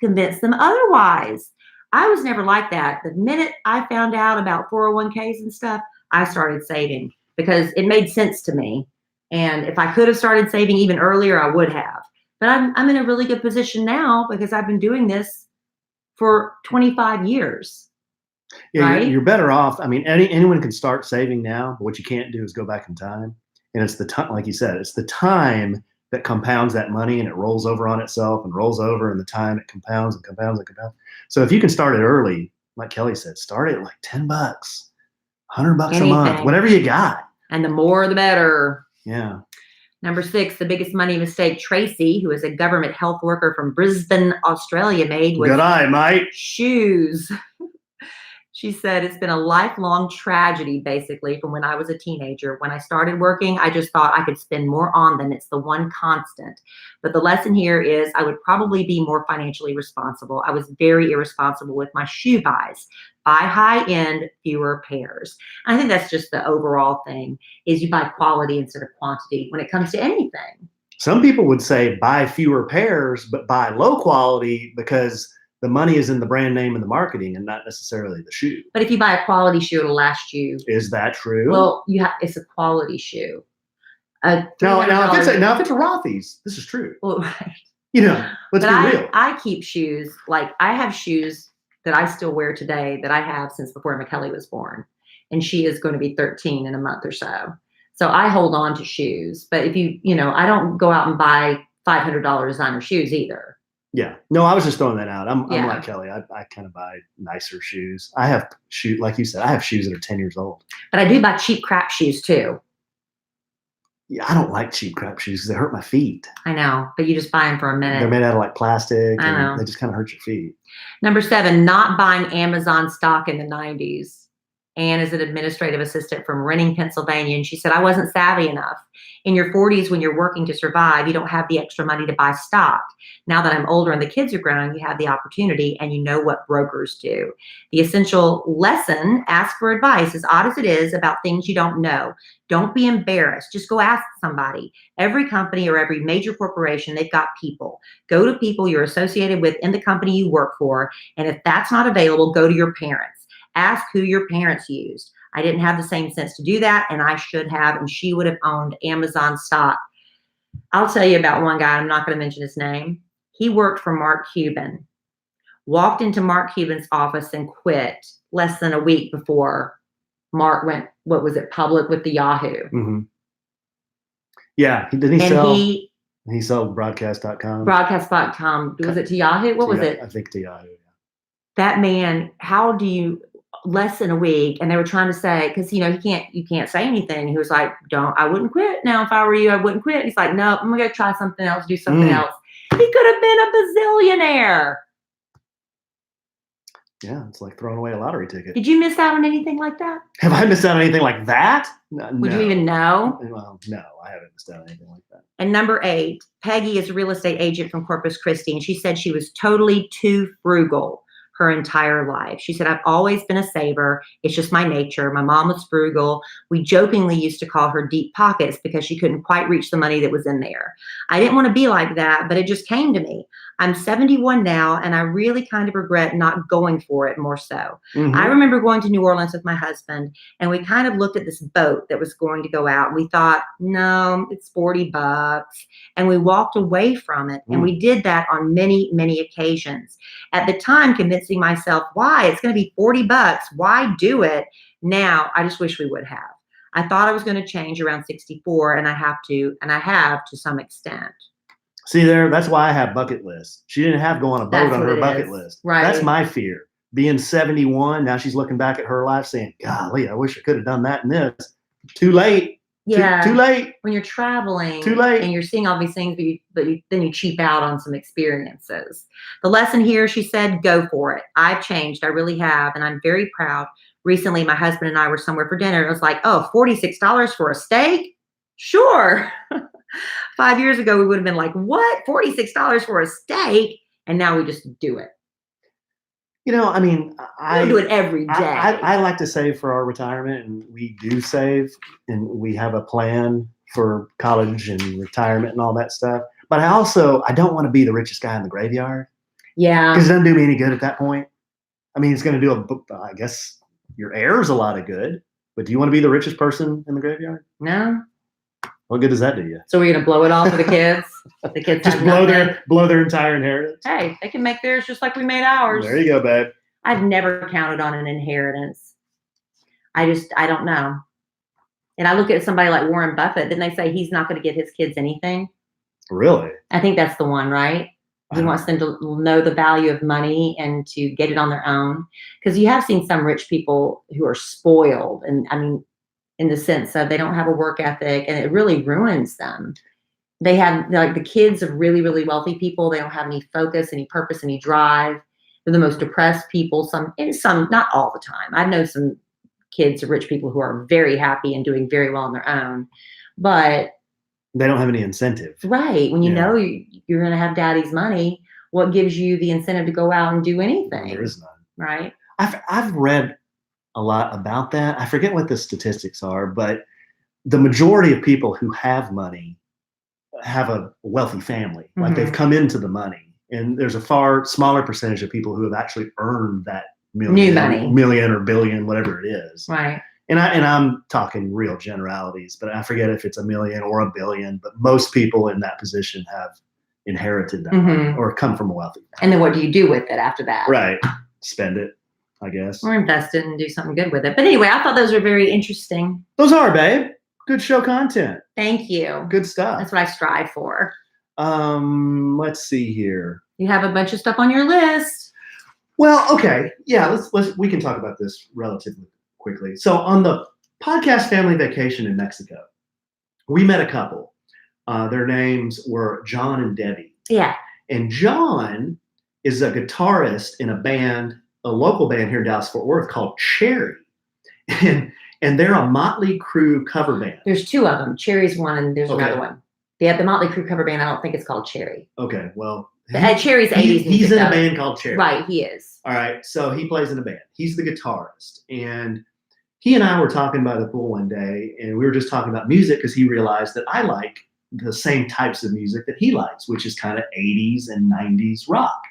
convince them otherwise. I was never like that. The minute I found out about 401ks and stuff, I started saving because it made sense to me. And if I could have started saving even earlier, I would have. But I'm in a really good position now because I've been doing this for 25 years. Yeah, right? you're better off. I mean, anyone can start saving now, but what you can't do is go back in time. And it's the time, like you said, it's the time that compounds that money, and it rolls over on itself and rolls over, and the time it compounds and compounds and compounds. So if you can start it early, like Kelly said, start it like $10, $100 a month, Anything. whatever you got. And the more, the better. Yeah. Number 6, the biggest money mistake Tracy, who is a government health worker from Brisbane, Australia, made was Good eye, mate. shoes. She said, it's been a lifelong tragedy, basically, from when I was a teenager. When I started working, I just thought I could spend more on them. It's the one constant. But the lesson here is I would probably be more financially responsible. I was very irresponsible with my shoe buys. Buy high-end, fewer pairs. I think that's just the overall thing, is you buy quality instead of quantity when it comes to anything. Some people would say buy fewer pairs, but buy low quality because the money is in the brand name and the marketing and not necessarily the shoe. But if you buy a quality shoe, it'll last you. Is that true? Well, it's a quality shoe. Now if it's a Rothy's, this is true. Well, right. Let's be real. I keep shoes. Like, I have shoes that I still wear today that I have since before McKelly was born. And she is going to be 13 in a month or so. So I hold on to shoes. But if I don't go out and buy $500 designer shoes either. Yeah. No, I was just throwing that out. I'm like Kelly. I kind of buy nicer shoes. I have shoes, like you said, I have shoes that are 10 years old. But I do buy cheap crap shoes too. Yeah, I don't like cheap crap shoes because they hurt my feet. I know, but you just buy them for a minute. They're made out of like plastic. I know. They just kind of hurt your feet. Number 7, not buying Amazon stock in the 90s. Anne is an administrative assistant from Renning, Pennsylvania, and she said, I wasn't savvy enough. In your 40s, when you're working to survive, you don't have the extra money to buy stock. Now that I'm older and the kids are grown, you have the opportunity and you know what brokers do. The essential lesson, ask for advice, as odd as it is, about things you don't know. Don't be embarrassed. Just go ask somebody. Every company or every major corporation, they've got people. Go to people you're associated with in the company you work for, and if that's not available, go to your parents. Ask who your parents used. I didn't have the same sense to do that, and I should have, and she would have owned Amazon stock. I'll tell you about one guy. I'm not going to mention his name. He worked for Mark Cuban, walked into Mark Cuban's office and quit less than a week before Mark went, public with the Yahoo. Mm-hmm. Yeah. He sold broadcast.com. Broadcast.com. Was it to Yahoo? What was it? I think to Yahoo. Yeah. That man, how do you... less than a week, and they were trying to say, because you can't say anything. He was like, I wouldn't quit now. If I were you, I wouldn't quit. He's like, no, I'm gonna try something else, do something else. He could have been a bazillionaire. Yeah, it's like throwing away a lottery ticket. Did you miss out on anything like that? Have I missed out on anything like that? No. Would you even know? Well, no, I haven't missed out on anything like that. And number 8, Peggy is a real estate agent from Corpus Christi, and she said she was totally too frugal her entire life. She said, I've always been a saver. It's just my nature. My mom was frugal. We jokingly used to call her deep pockets because she couldn't quite reach the money that was in there. I didn't want to be like that, but it just came to me. I'm 71 now, and I really kind of regret not going for it more so. Mm-hmm. I remember going to New Orleans with my husband, and we kind of looked at this boat that was going to go out. And we thought, no, it's $40. And we walked away from it. And we did that on many, many occasions. At the time, convincing myself, why? It's going to be $40. Why do it? Now, I just wish we would have. I thought I was going to change around 64, and I have to some extent. See there, that's why I have bucket lists. She didn't have go on a boat on her bucket list. Right. That's my fear. Being 71, now she's looking back at her life saying, golly, I wish I could have done that and this. Too late. Yeah. Too late. When you're traveling. Too late. And you're seeing all these things, but then you cheap out on some experiences. The lesson here, she said, go for it. I've changed. I really have. And I'm very proud. Recently, my husband and I were somewhere for dinner. It was like, oh, $46 for a steak? Sure. 5 years ago, we would have been like, what? $46 for a steak? And now we just do it. I mean, I do it every day. I like to save for our retirement, and we do save, and we have a plan for college and retirement and all that stuff. But I don't want to be the richest guy in the graveyard. Yeah. Because it doesn't do me any good at that point. I mean, it's going to do, I guess, your heirs a lot of good. But do you want to be the richest person in the graveyard? No. What good does that do you? So we're gonna blow it all for the kids. The kids just blow their entire inheritance. Hey, they can make theirs just like we made ours. There you go, babe. I've never counted on an inheritance. I don't know. And I look at somebody like Warren Buffett, then they say he's not going to give his kids anything. Really? I think that's the one, right? He wants them to know the value of money and to get it on their own. Because you have seen some rich people who are spoiled. And I mean, in the sense of they don't have a work ethic and it really ruins them. They have, like, the kids of really, really wealthy people. They don't have any focus, any purpose, any drive. They're the most depressed people. Some, not all the time. I know some kids of rich people who are very happy and doing very well on their own, but they don't have any incentive. Right. When you know you're going to have daddy's money, what gives you the incentive to go out and do anything? Well, there is none. Right. I've read a lot about that. I forget what the statistics are, but the majority of people who have money have a wealthy family. Like they've come into the money. And there's a far smaller percentage of people who have actually earned that million or billion, whatever it is. Right. And I'm talking real generalities, but I forget if it's a million or a billion, but most people in that position have inherited that money or come from a wealthy family. And then what do you do with it after that? Right. Spend it, I guess. Or invest it and do something good with it. But anyway, I thought those were very interesting. Those are, babe. Good show content. Thank you. Good stuff. That's what I strive for. Let's see here. You have a bunch of stuff on your list. Well, okay. Yeah, we can talk about this relatively quickly. So on the podcast family vacation in Mexico, we met a couple. Their names were John and Debbie. Yeah. And John is a guitarist in a band, a local band here in Dallas-Fort Worth called Cherry. And they're a Motley Crue cover band. There's two of them. Cherry's one and there's another one. Yeah, the Motley Crue cover band, I don't think it's called Cherry. Okay, well. Cherry's 80s He's in a band called Cherry. Right, he is. All right, so he plays in a band. He's the guitarist. And he and I were talking by the pool one day, and we were just talking about music because he realized that I like the same types of music that he likes, which is kind of 80s and 90s rock.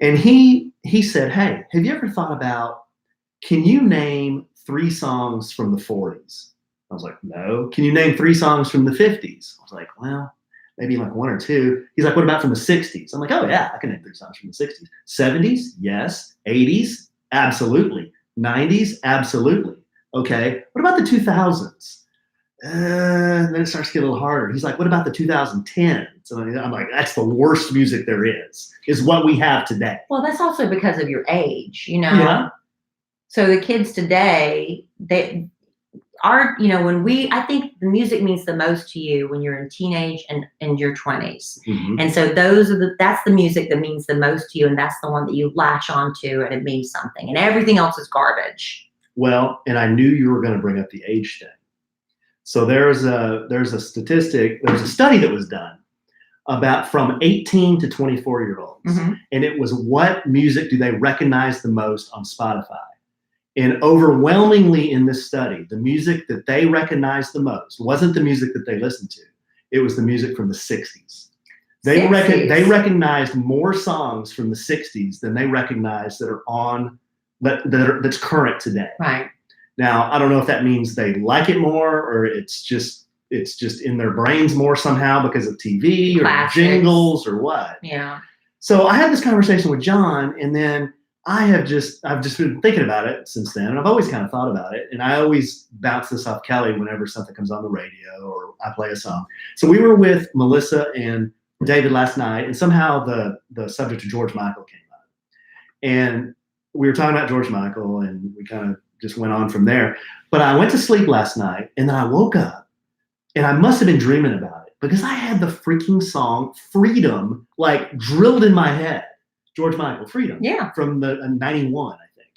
And he said, hey, have you ever thought about, can you name 3 songs from the 40s? I was like, no. Can you name 3 songs from the 50s? I was like, well, maybe like 1 or 2. He's like, what about from the 60s? I'm like, oh yeah, I can name 3 songs from the 60s. 70s? Yes. 80s? Absolutely. 90s? Absolutely. Okay. What about the 2000s? Then it starts to get a little harder. He's like, what about the 2010s? So I'm like, that's the worst music there is what we have today. Well, that's also because of your age, you know? Yeah. So the kids today, they are, you know, I think the music means the most to you when you're in teenage and in your 20s. And so that's the music that means the most to you. And that's the one that you latch onto and it means something. And everything else is garbage. Well, and I knew you were going to bring up the age thing. So there's a statistic, there's a study that was done about from 18 to 24-year-olds. And it was what music do they recognize the most on Spotify? And overwhelmingly in this study, the music that they recognized the most wasn't the music that they listened to. It was the music from the 60s. They recognized more songs from the 60s than they recognized that are on that's current today. Right. Now, I don't know if that means they like it more or it's just in their brains more somehow because of TV or Classics. Jingles or what. Yeah. So I had this conversation with John, and then I've just been thinking about it since then, and I've always kind of thought about it, and I always bounce this off Kelly whenever something comes on the radio or I play a song. So we were with Melissa and David last night, and somehow the subject of George Michael came up. And we were talking about George Michael, and we kind of just went on from there. But I went to sleep last night, and then I woke up, and I must have been dreaming about it because I had the freaking song Freedom like drilled in my head. George Michael, Freedom. Yeah. From the 91, I think.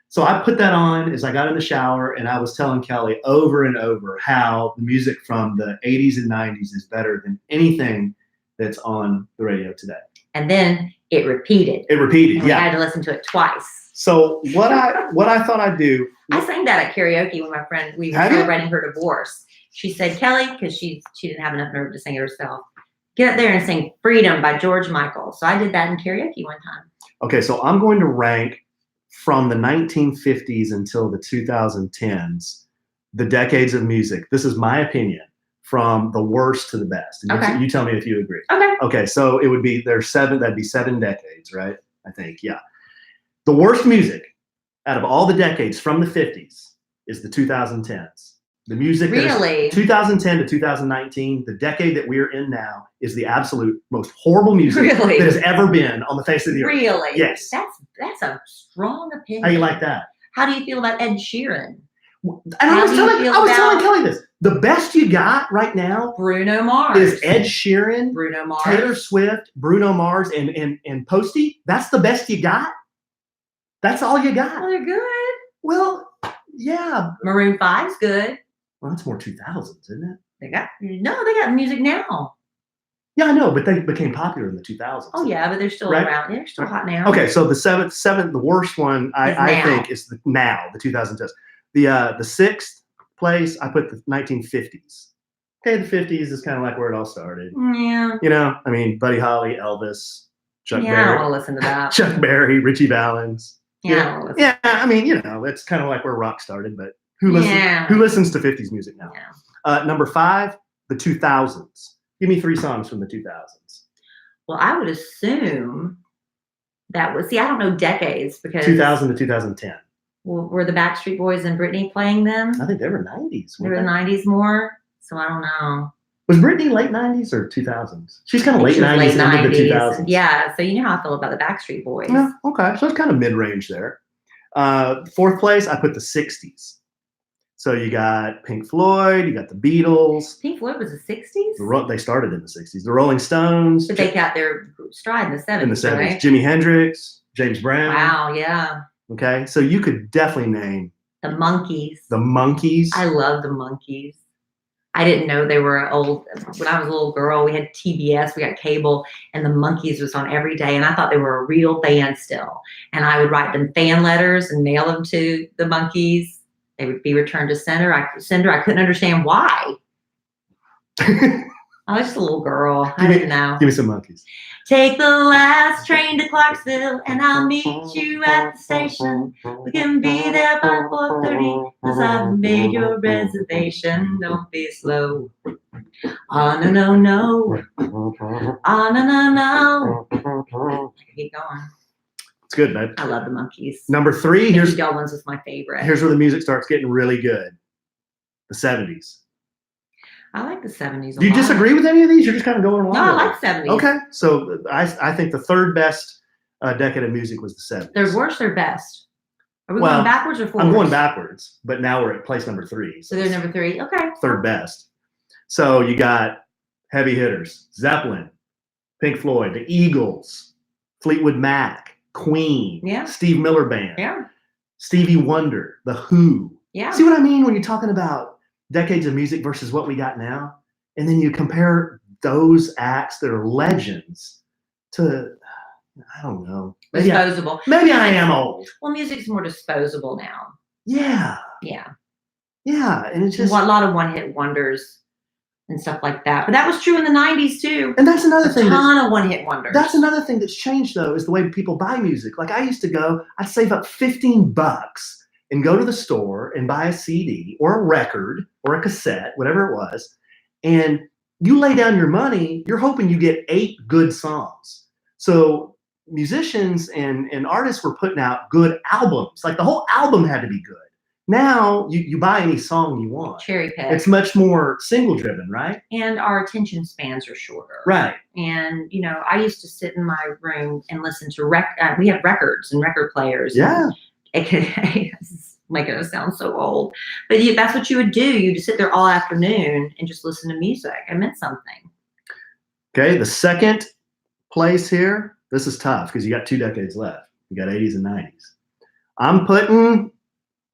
So I put that on as I got in the shower, and I was telling Kelly over and over how the music from the 80s and 90s is better than anything that's on the radio today. And then it repeated. It repeated, and we had to listen to it twice. So what I thought I'd do. I sang that at karaoke with my friend. We were celebrating her divorce. She said, Kelly, because she didn't have enough nerve to sing it herself, get up there and sing Freedom by George Michael. So I did that in karaoke one time. Okay, so I'm going to rank from the 1950s until the 2010s, the decades of music. This is my opinion, from the worst to the best. And you tell me if you agree. Okay. Okay, so it would be, that'd be 7 decades, right? I think, yeah. The worst music out of all the decades from the 50s is the 2010s. The music Really? 2010 to 2019, the decade that we're in now, is the absolute most horrible music Really? that has ever been on the face of the earth. Really? Yes. That's a strong opinion. How do you like that? How do you feel about Ed Sheeran? And I was telling Kelly this. The best you got right now Bruno Mars. is Ed Sheeran, Bruno Mars. Taylor Swift, Bruno Mars, and Posty. That's the best you got? That's all you got? Well, they're good. Well, yeah. Maroon 5's good. Well, that's more 2000s, isn't it? They got music now. Yeah, I know, but they became popular in the 2000s. Oh yeah, but they're still around. They're still hot now. Okay, so the seventh, the worst one I think is the 2010s. The sixth place, I put the 1950s. Okay, the 50s is kind of like where it all started. Yeah. You know, I mean, Buddy Holly, Elvis, Chuck Berry. I don't want to listen to that. Chuck Berry, Richie Valens. Yeah. Yeah, I mean, you know, it's kind of like where rock started, but who listens to 50s music now? Yeah. Number 5, the 2000s. Give me 3 songs from the 2000s. Well, I would assume that was, I don't know decades because 2000 to 2010. Were the Backstreet Boys and Britney playing them? I think they were 90s. They were the 90s more, so I don't know. Was Britney late 90s or 2000s? She's kind of late 90s into the 2000s. Yeah, so you know how I feel about the Backstreet Boys. Yeah, okay, so it's kind of mid-range there. 4th place, I put the 60s. So you got Pink Floyd, you got the Beatles. Pink Floyd was the 60s? They started in the 60s. The Rolling Stones. But they got their stride in the 70s. In the 70s. Right? Jimi Hendrix, James Brown. Wow, yeah. Okay, so you could definitely name the Monkees. The Monkees. I love the Monkees. I didn't know they were old. When I was a little girl, we had TBS, we got cable, and the Monkees was on every day. And I thought they were a real band still. And I would write them fan letters and mail them to the Monkees. They would be returned to sender. I couldn't understand why. I was just a little girl. I didn't know. Give me some Monkees. Take the last train to Clarksville, and I'll meet you at the station. We can be there by 4:30, cause I've made your reservation. Don't be slow. Oh, no, no, no. Oh, no, no, no. Keep going. It's good, babe. I love the Monkees. Number 3, Here's Dolan's was my favorite. Here's where the music starts getting really good. The 70s. I like the 70s. Do you disagree with any of these? You're just kind of going along. No, I like 70s. Okay, so I think the 3rd best decade of music was the 70s. They're worse or best? Are we going backwards or forwards? I'm going backwards, but now we're at place number 3. So they're number 3. Okay. 3rd best. So you got heavy hitters: Zeppelin, Pink Floyd, the Eagles, Fleetwood Mac, Queen, Steve Miller Band, Stevie Wonder, The Who. Yeah. See what I mean when you're talking about decades of music versus what we got now? And then you compare those acts that are legends to, I don't know. Disposable. Maybe I am old. Well, music's more disposable now. Yeah. Yeah. Yeah. And it's just a lot of one-hit wonders and stuff like that. But that was true in the 90s too. And that's another thing. A ton of one-hit wonders. That's another thing that's changed though, is the way people buy music. Like I used to go, I'd save up $15 and go to the store and buy a CD or a record or a cassette, whatever it was. And you lay down your money, you're hoping you get 8 good songs. So musicians and artists were putting out good albums. Like the whole album had to be good. Now you buy any song you want. Cherry pick. It's much more single driven, right? And our attention spans are shorter. Right. And, you know, I used to sit in my room and listen to we have records and record players. Yeah. It's making us sound so old. But that's what you would do. You'd just sit there all afternoon and just listen to music. It meant something. Okay. The 2nd place here, this is tough because you got 2 decades left. You got 80s and 90s. I'm putting...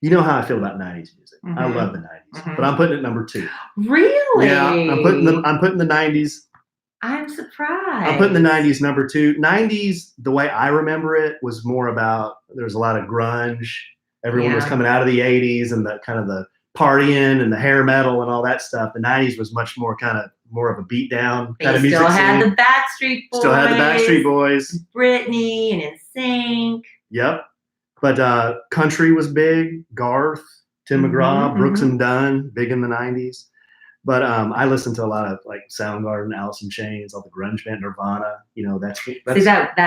You know how I feel about 90s music. I love the 90s, but I'm putting it number 2. Really? Yeah, I'm putting the 90s. I'm surprised. I'm putting the 90s number 2. 90s, the way I remember it, was more about there was a lot of grunge. Everyone was coming out of the 80s and the kind of the partying and the hair metal and all that stuff. The 90s was much more more of a beat down kind of music. Still had the Backstreet Boys. Still had the Backstreet Boys. Britney and NSYNC. Yep. But country was big. Garth, Tim McGraw, Brooks and Dunn, big in the 90s. But I listen to a lot of like Soundgarden, Alice in Chains, all the grunge band, Nirvana. You know, that's See, that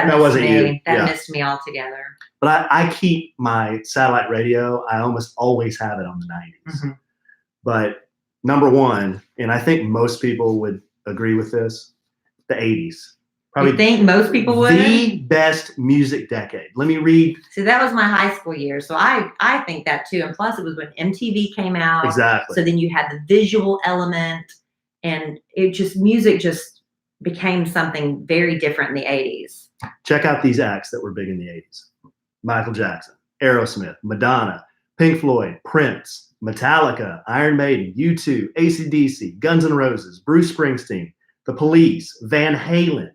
missed wasn't me. you. That Yeah. missed me altogether. But I keep my satellite radio. I almost always have it on the 90s. Mm-hmm. But number one, and I think most people would agree with this, the 80s. You think most people would? The best music decade. Let me read. See, that was my high school year. So I think that too. And plus it was when MTV came out. Exactly. So then you had the visual element and music just became something very different in the 80s. Check out these acts that were big in the 80s. Michael Jackson, Aerosmith, Madonna, Pink Floyd, Prince, Metallica, Iron Maiden, U2, AC/DC, Guns N' Roses, Bruce Springsteen, The Police, Van Halen,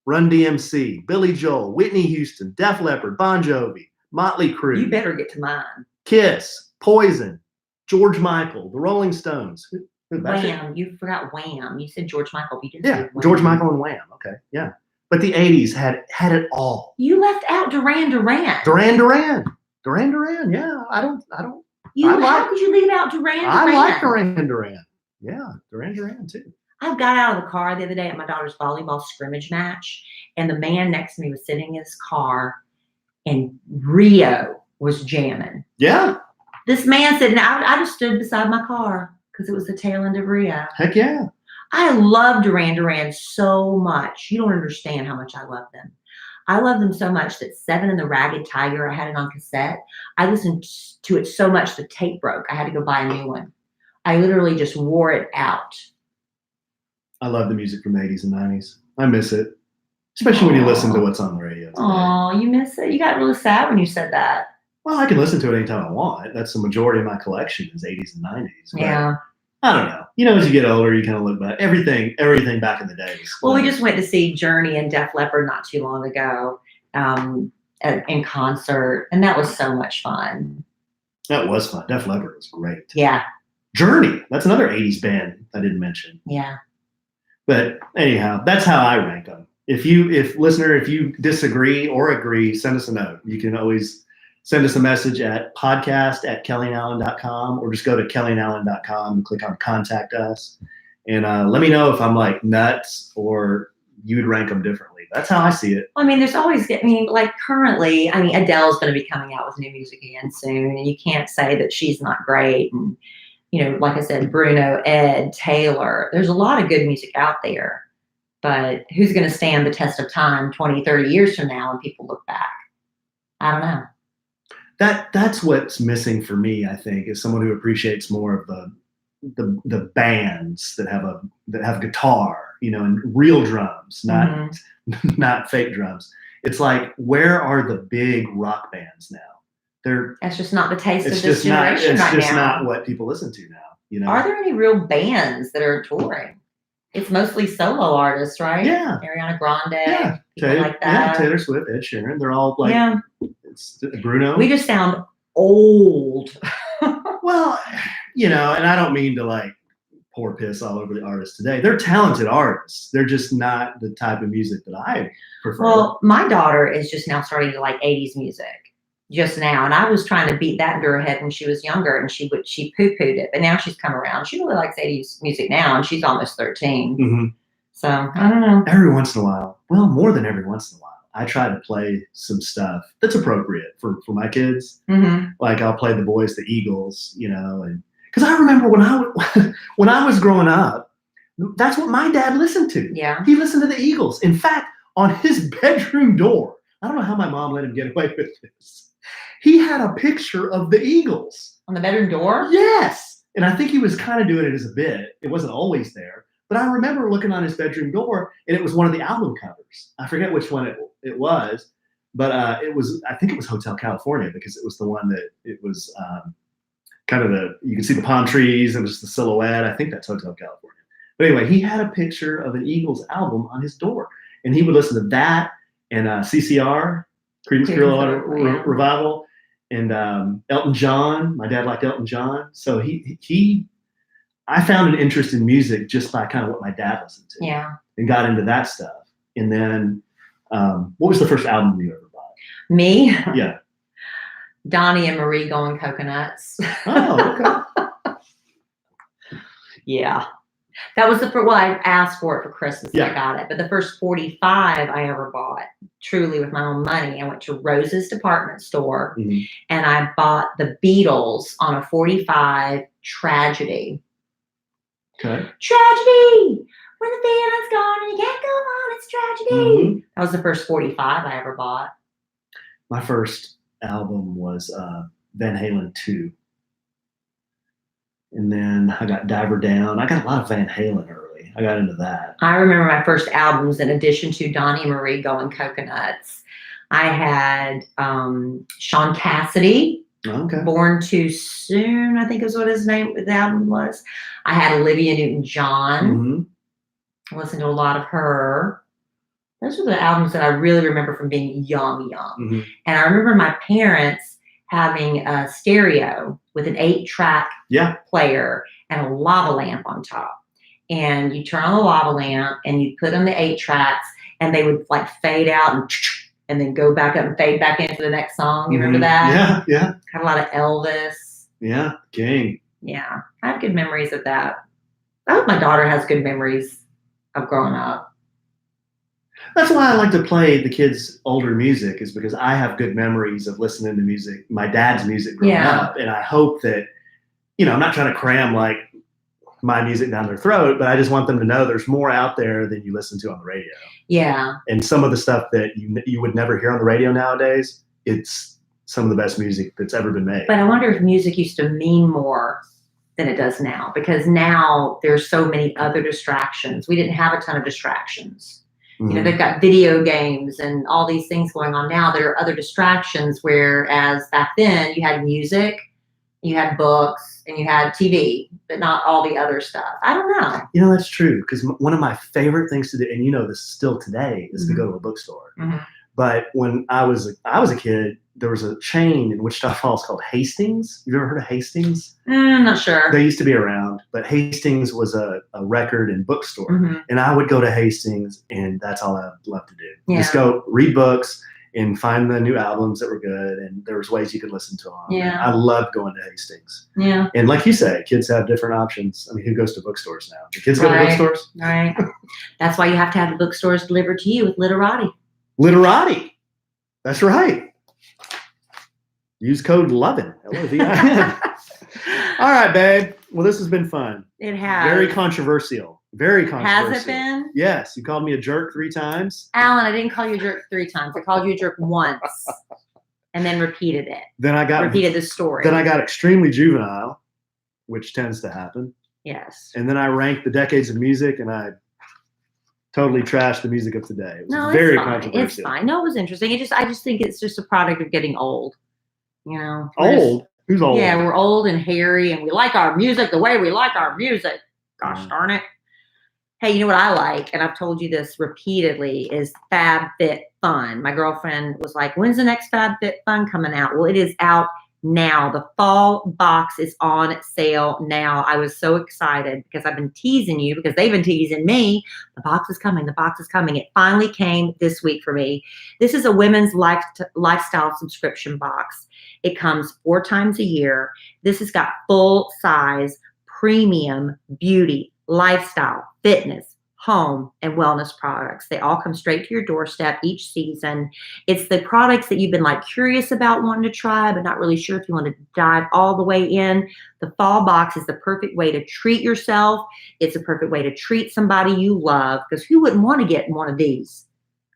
Run DMC, Billy Joel, Whitney Houston, Def Leppard, Bon Jovi, Motley Crue. You better get to mine. Kiss, Poison, George Michael, The Rolling Stones. Wham. You forgot Wham. You said George Michael. But you didn't say Wham. George Michael and Wham. Okay, yeah. But the 80s had it all. You left out Duran Duran. Duran Duran. Yeah, I don't. How could you leave out Duran Duran? I like Duran Duran. Yeah, Duran Duran too. I got out of the car the other day at my daughter's volleyball scrimmage match, and the man next to me was sitting in his car, and Rio was jamming. Yeah. This man said, I just stood beside my car because it was the tail end of Rio. Heck yeah. I love Duran Duran so much. You don't understand how much I love them. I love them so much that Seven and the Ragged Tiger, I had it on cassette. I listened to it so much the tape broke. I had to go buy a new one. I literally just wore it out. I love the music from the 80s and 90s. I miss it, especially when you listen to what's on the radio today. Oh, you miss it? You got really sad when you said that. Well, I can listen to it anytime I want. That's the majority of my collection is 80s and 90s. But Yeah. I don't know. You know, as you get older, you kind of look back. Everything back in the days. Well, we just went to see Journey and Def Leppard not too long ago in concert, and that was so much fun. That was fun. Def Leppard was great. Yeah. Journey. That's another 80s band I didn't mention. Yeah. But anyhow, that's how I rank them. If you disagree or agree, send us a note. You can always send us a message at podcast@kellyandallen.com or just go to kellyandallen.com and click on contact us. And let me know if I'm like nuts or you would rank them differently. That's how I see it. I mean, there's always, like currently, Adele's going to be coming out with new music again soon. And you can't say that she's not great. And, like I said, Bruno, Ed, Taylor, there's a lot of good music out there. But who's going to stand the test of time 20, 30 years from now when people look back? I don't know. That's what's missing for me, I think, is someone who appreciates more of the bands that have guitar, and real drums, not fake drums. It's like, where are the big rock bands now? That's just not the taste of this generation right now. It's just not what people listen to now. Are there any real bands that are touring? It's mostly solo artists, right? Yeah. Ariana Grande, yeah. people like that. Yeah, Taylor Swift, Ed Sheeran. They're all like, it's Bruno. We just sound old. Well, and I don't mean to like pour piss all over the artists today. They're talented artists. They're just not the type of music that I prefer. Well, my daughter is just now starting to like 80s music. Just now, and I was trying to beat that into her head when she was younger, and she poo-pooed it, but now she's come around. She really likes 80s music now, and she's almost 13. Mm-hmm. So I don't know. Every once in a while, well, more than every once in a while, I try to play some stuff that's appropriate for my kids. Mm-hmm. Like I'll play the Boys, the Eagles, and because I remember when I was growing up, that's what my dad listened to. Yeah, he listened to the Eagles. In fact, on his bedroom door, I don't know how my mom let him get away with this. He had a picture of the Eagles. On the bedroom door? Yes. And I think he was kind of doing it as a bit. It wasn't always there. But I remember looking on his bedroom door, and it was one of the album covers. I forget which one it was, but I think it was Hotel California, because it was the one that it was kind of you can see the palm trees, and just the silhouette. I think that's Hotel California. But anyway, he had a picture of an Eagles album on his door, and he would listen to that and CCR, Creedence Clearwater Revival, and Elton John. My dad liked Elton John, so I found an interest in music just by kind of what my dad listened to. Yeah, and got into that stuff. And then, what was the first album you ever bought? Me? Yeah, Donnie and Marie Going Coconuts. Oh, okay. Yeah, That was the first, well, I asked for it for Christmas and Yeah. I got it. But the first 45 I ever bought, truly with my own money, I went to Rose's department store Mhm. and I bought the Beatles on a 45 Tragedy. Okay. Tragedy! When the feeling's gone and you can't go on, it's tragedy. Mhm. That was the first 45 I ever bought. My first album was Van Halen 2. And then I got Diver Down. I got a lot of Van Halen early. I got into that. I remember my first albums, in addition to Donnie Marie Going Coconuts. I had Sean Cassidy, Okay. Born Too Soon, I think is what his album was. I had Olivia Newton-John. Mm-hmm. I listened to a lot of her. Those were the albums that I really remember from being young. Mm-hmm. And I remember my parents having a stereo with an 8-track player and a lava lamp on top. And you turn on the lava lamp and you put on the 8 tracks and they would like fade out and then go back up and fade back into the next song. You remember that? Yeah. Had a lot of Elvis. Yeah, King. Yeah, I have good memories of that. I hope my daughter has good memories of growing up. That's why I like to play the kids' older music, is because I have good memories of listening to music, my dad's music growing up. And I hope that, I'm not trying to cram like my music down their throat, but I just want them to know there's more out there than you listen to on the radio. Yeah. And some of the stuff that you would never hear on the radio nowadays, it's some of the best music that's ever been made. But I wonder if music used to mean more than it does now, because now there's so many other distractions. We didn't have a ton of distractions. Mm-hmm. They've got video games and all these things going on now. There are other distractions, whereas back then you had music, you had books, and you had TV, but not all the other stuff. I don't know. That's true, because one of my favorite things to do, and this still today, is to go to a bookstore. Mm-hmm. But when I was a kid, there was a chain in Wichita Falls called Hastings. You've ever heard of Hastings? I'm not sure. They used to be around, but Hastings was a record and bookstore. Mm-hmm. And I would go to Hastings, and that's all I loved to do. Yeah. Just go read books and find the new albums that were good, and there was ways you could listen to them. Yeah. I loved going to Hastings. Yeah. And like you say, kids have different options. I mean, who goes to bookstores now? Do kids go to bookstores? Right. That's why you have to have the bookstores delivered to you with Literati. Literati. That's right. Use code Lovin, Lovin. All right, babe. Well, this has been fun. It has. Very controversial. Very controversial. Has it been? Yes. You called me a jerk 3 times. Alan, I didn't call you a jerk 3 times. I called you a jerk once and then repeated it. Then I repeated the story. Then I got extremely juvenile, which tends to happen. Yes. And then I ranked the decades of music, and I totally trashed the music of today. It was very controversial. It's fine. No, it was interesting. I just think it's just a product of getting old. Old? Who's old? Yeah, we're old and hairy, and we like our music the way we like our music. Gosh darn it. Hey, you know what I like, and I've told you this repeatedly, is FabFitFun. My girlfriend was like, when's the next FabFitFun coming out? Well, it is out now. The fall box is on sale now. I was so excited because I've been teasing you, because they've been teasing me. The box is coming. The box is coming. It finally came this week for me. This is a women's lifestyle subscription box. It comes 4 times a year. This has got full size, premium beauty, lifestyle, fitness, home, and wellness products. They all come straight to your doorstep each season. It's the products that you've been curious about wanting to try, but not really sure if you want to dive all the way in. The fall box is the perfect way to treat yourself. It's a perfect way to treat somebody you love, because who wouldn't want to get one of these?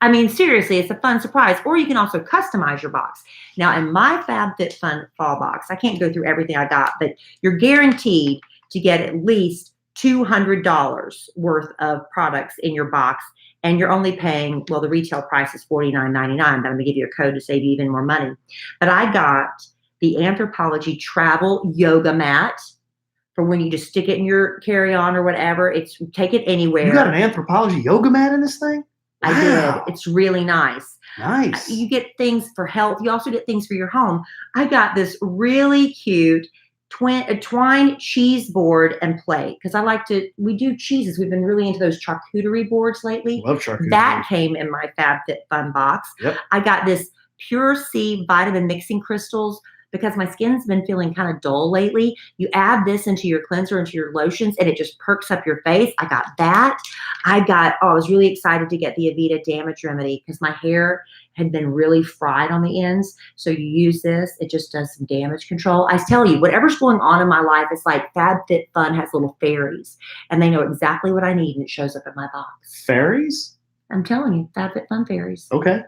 I mean, seriously, it's a fun surprise. Or you can also customize your box. Now, in my FabFitFun fall box, I can't go through everything I got, but you're guaranteed to get at least $200 worth of products in your box, and you're only paying, well, the retail price is $49.99, but I'm going to give you a code to save you even more money. But I got the Anthropologie travel yoga mat for when you just stick it in your carry-on or whatever. Take it anywhere. You got an Anthropologie yoga mat in this thing? Wow. I did. It's really nice. Nice. You get things for health. You also get things for your home. I got this really cute twine cheese board and plate, because we do cheeses. We've been really into those charcuterie boards lately. Love charcuterie. That came in my FabFitFun box. Yep. I got this Pure C vitamin mixing crystals. because my skin's been feeling kind of dull lately. You add this into your cleanser, into your lotions, and it just perks up your face. I got that. I was really excited to get the Avita Damage Remedy because my hair had been really fried on the ends. So you use this, it just does some damage control. I tell you, whatever's going on in my life, it's like FabFitFun has little fairies and they know exactly what I need and it shows up in my box. Fairies? I'm telling you, FabFitFun fairies. Okay.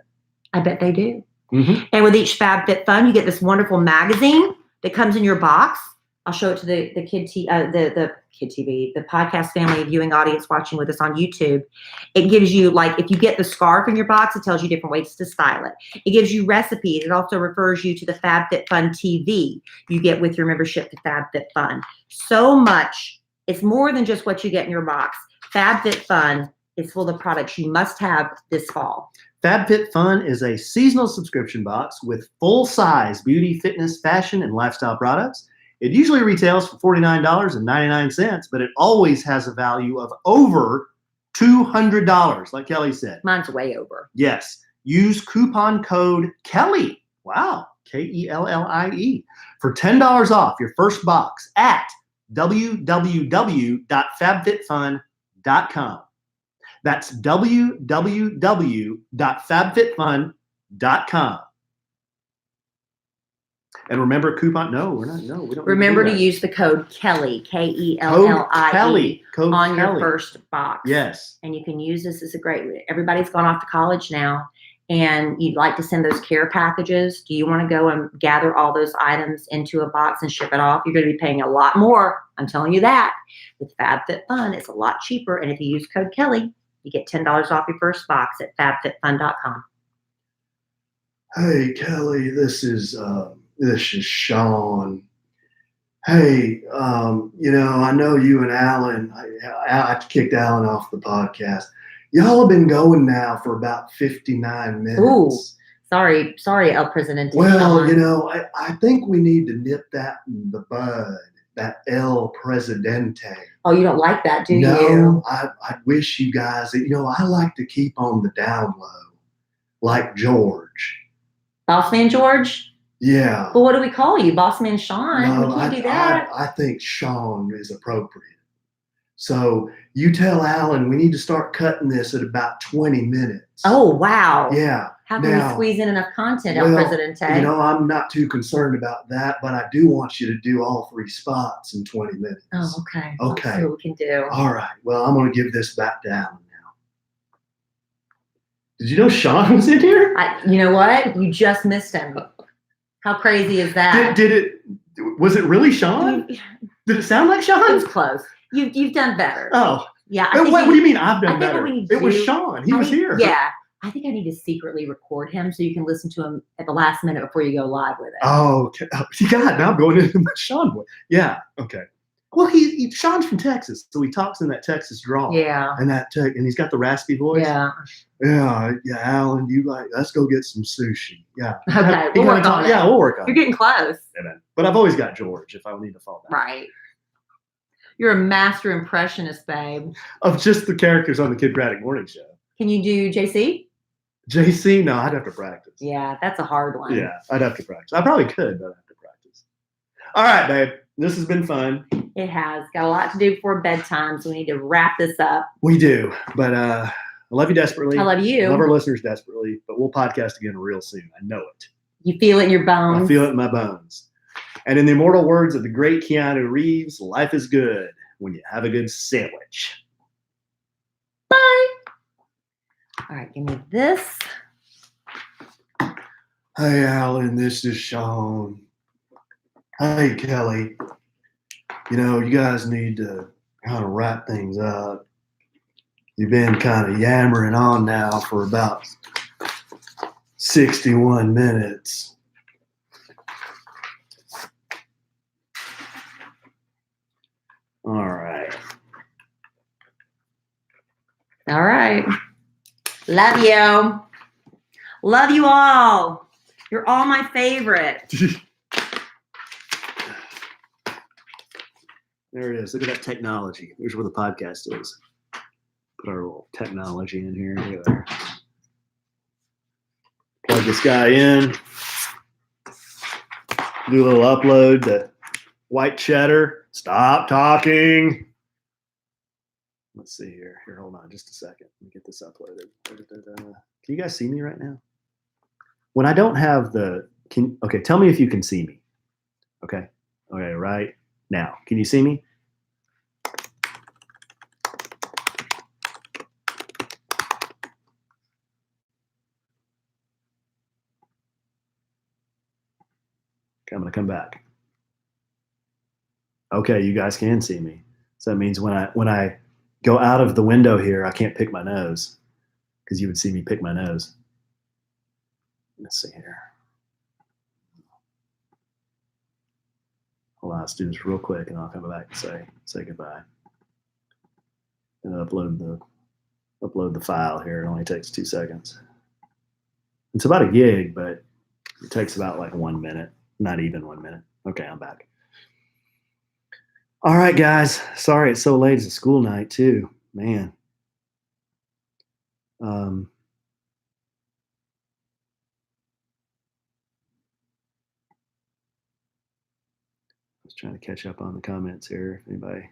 I bet they do. Mm-hmm. And with each FabFitFun, you get this wonderful magazine that comes in your box. I'll show it to the Kid TV, the podcast family viewing audience watching with us on YouTube. It gives you, like, if you get the scarf in your box, it tells you different ways to style it. It gives you recipes. It also refers you to the FabFitFun TV you get with your membership to FabFitFun. So much. It's more than just what you get in your box. FabFitFun is full of products you must have this fall. FabFitFun is a seasonal subscription box with full-size beauty, fitness, fashion, and lifestyle products. It usually retails for $49.99, but it always has a value of over $200, like Kelly said. Mine's way over. Yes. Use coupon code Kelly. Wow. Kellie for $10 off your first box at www.fabfitfun.com. That's www.fabfitfun.com. And remember we don't. Remember to use the code Kelly, Kellie, on Kelly. your first box. Yes. And you can use this as everybody's gone off to college now and you'd like to send those care packages. Do you want to go and gather all those items into a box and ship it off? You're going to be paying a lot more. I'm telling you that. With FabFitFun, it's a lot cheaper. And if you use code Kelly, you get $10 off your first box at fabfitfun.com. Hey, Kelly, this is Sean. Hey, I know you and Alan, I kicked Alan off the podcast. Y'all have been going now for about 59 minutes. Ooh, sorry, El Presidente. Well, I think we need to nip that in the bud, that El Presidente. Oh, you don't like that, do you? No, I wish you guys, I like to keep on the down low, like George. Boss Man George? Yeah. Well, what do we call you? Boss Man Sean? No, we can't do that. I think Sean is appropriate. So you tell Alan we need to start cutting this at about 20 minutes. Oh, wow. Yeah. How can we squeeze in enough content, El Presidente? I'm not too concerned about that, but I do want you to do all 3 spots in 20 minutes. Oh, okay. Okay. Let's see what we can do. All right. Well, I'm going to give this back to Alan now. Did you know Sean was in here? You know what? You just missed him. How crazy is that? Was it really Sean? Did it sound like Sean? It was close. You've done better. Oh. Yeah. What do you mean I've done better? It was Sean. He was here. Yeah. I think I need to secretly record him so you can listen to him at the last minute before you go live with it. Oh, okay. God, now I'm going into my Sean voice. Yeah. Okay. Well, Sean's from Texas, so he talks in that Texas drawl. Yeah. And and he's got the raspy voice. Yeah. Yeah. Alan, let's go get some sushi. Yeah. Okay. We'll work on it. Yeah, we'll work on it. You're getting close. Amen. But I've always got George if I need to fall back. Right. You're a master impressionist, babe. Of just the characters on the Kid Braddock Morning Show. Can you do JC? JC? No, I'd have to practice. Yeah, that's a hard one. Yeah, I'd have to practice. I probably could, but I'd have to practice. All right, babe. This has been fun. It has. Got a lot to do before bedtime, so we need to wrap this up. We do. But I love you desperately. I love you. I love our listeners desperately, but we'll podcast again real soon. I know it. You feel it in your bones. I feel it in my bones. And in the immortal words of the great Keanu Reeves, life is good when you have a good sandwich. Bye. All right, give me this. Hey, Alan, this is Sean. Hey, Kelly. You guys need to kind of wrap things up. You've been kind of yammering on now for about 61 minutes. All right. All right. Love you. Love you all. You're all my favorite. There it is. Look at that technology. Here's where the podcast is. Put our little technology in here. Look at there. Plug this guy in. Do a little upload to white cheddar. Stop talking. Let's see here. Here, hold on just a second. Let me get this uploaded. Can you guys see me right now? When I don't have okay, tell me if you can see me. Okay. Okay, right now. Can you see me? Okay, I'm going to come back. Okay, you guys can see me. So that means when I go out of the window here, I can't pick my nose because you would see me pick my nose. Let's see here. Hold on, let's do this real quick and I'll come back and say goodbye. And upload the file here. It only takes 2 seconds. It's about a gig, but it takes about like 1 minute, not even 1 minute. Okay, I'm back. All right, guys. Sorry it's so late. It's a school night too, man. I was trying to catch up on the comments here. If anybody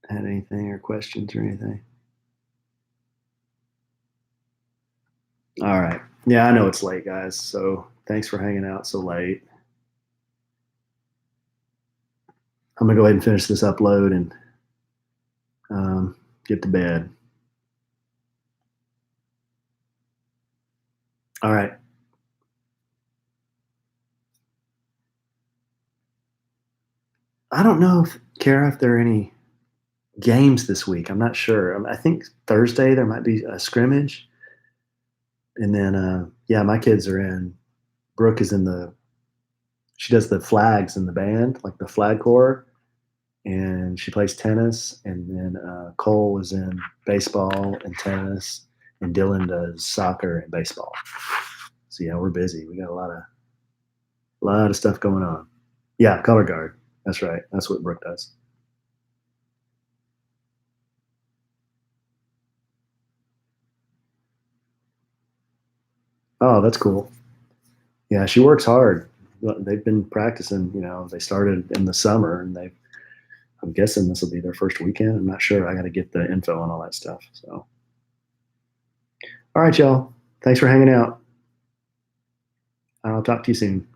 had anything or questions or anything. All right. Yeah, I know it's late, guys. So thanks for hanging out so late. I'm gonna go ahead and finish this upload and get to bed. All right. I don't know, Kara, if there are any games this week. I'm not sure. I think Thursday there might be a scrimmage. And then, yeah, my kids are in. Brooke is she does the flags in the band, like the flag corps, and she plays tennis. And then Cole is in baseball and tennis, and Dylan does soccer and baseball. So yeah, we're busy. We got a lot of stuff going on. Yeah, color guard. That's right. That's what Brooke does. Oh, that's cool. Yeah, she works hard. They've been practicing, they started in the summer and I'm guessing this will be their first weekend. I'm not sure. I got to get the info on all that stuff. So, all right, y'all. Thanks for hanging out. I'll talk to you soon.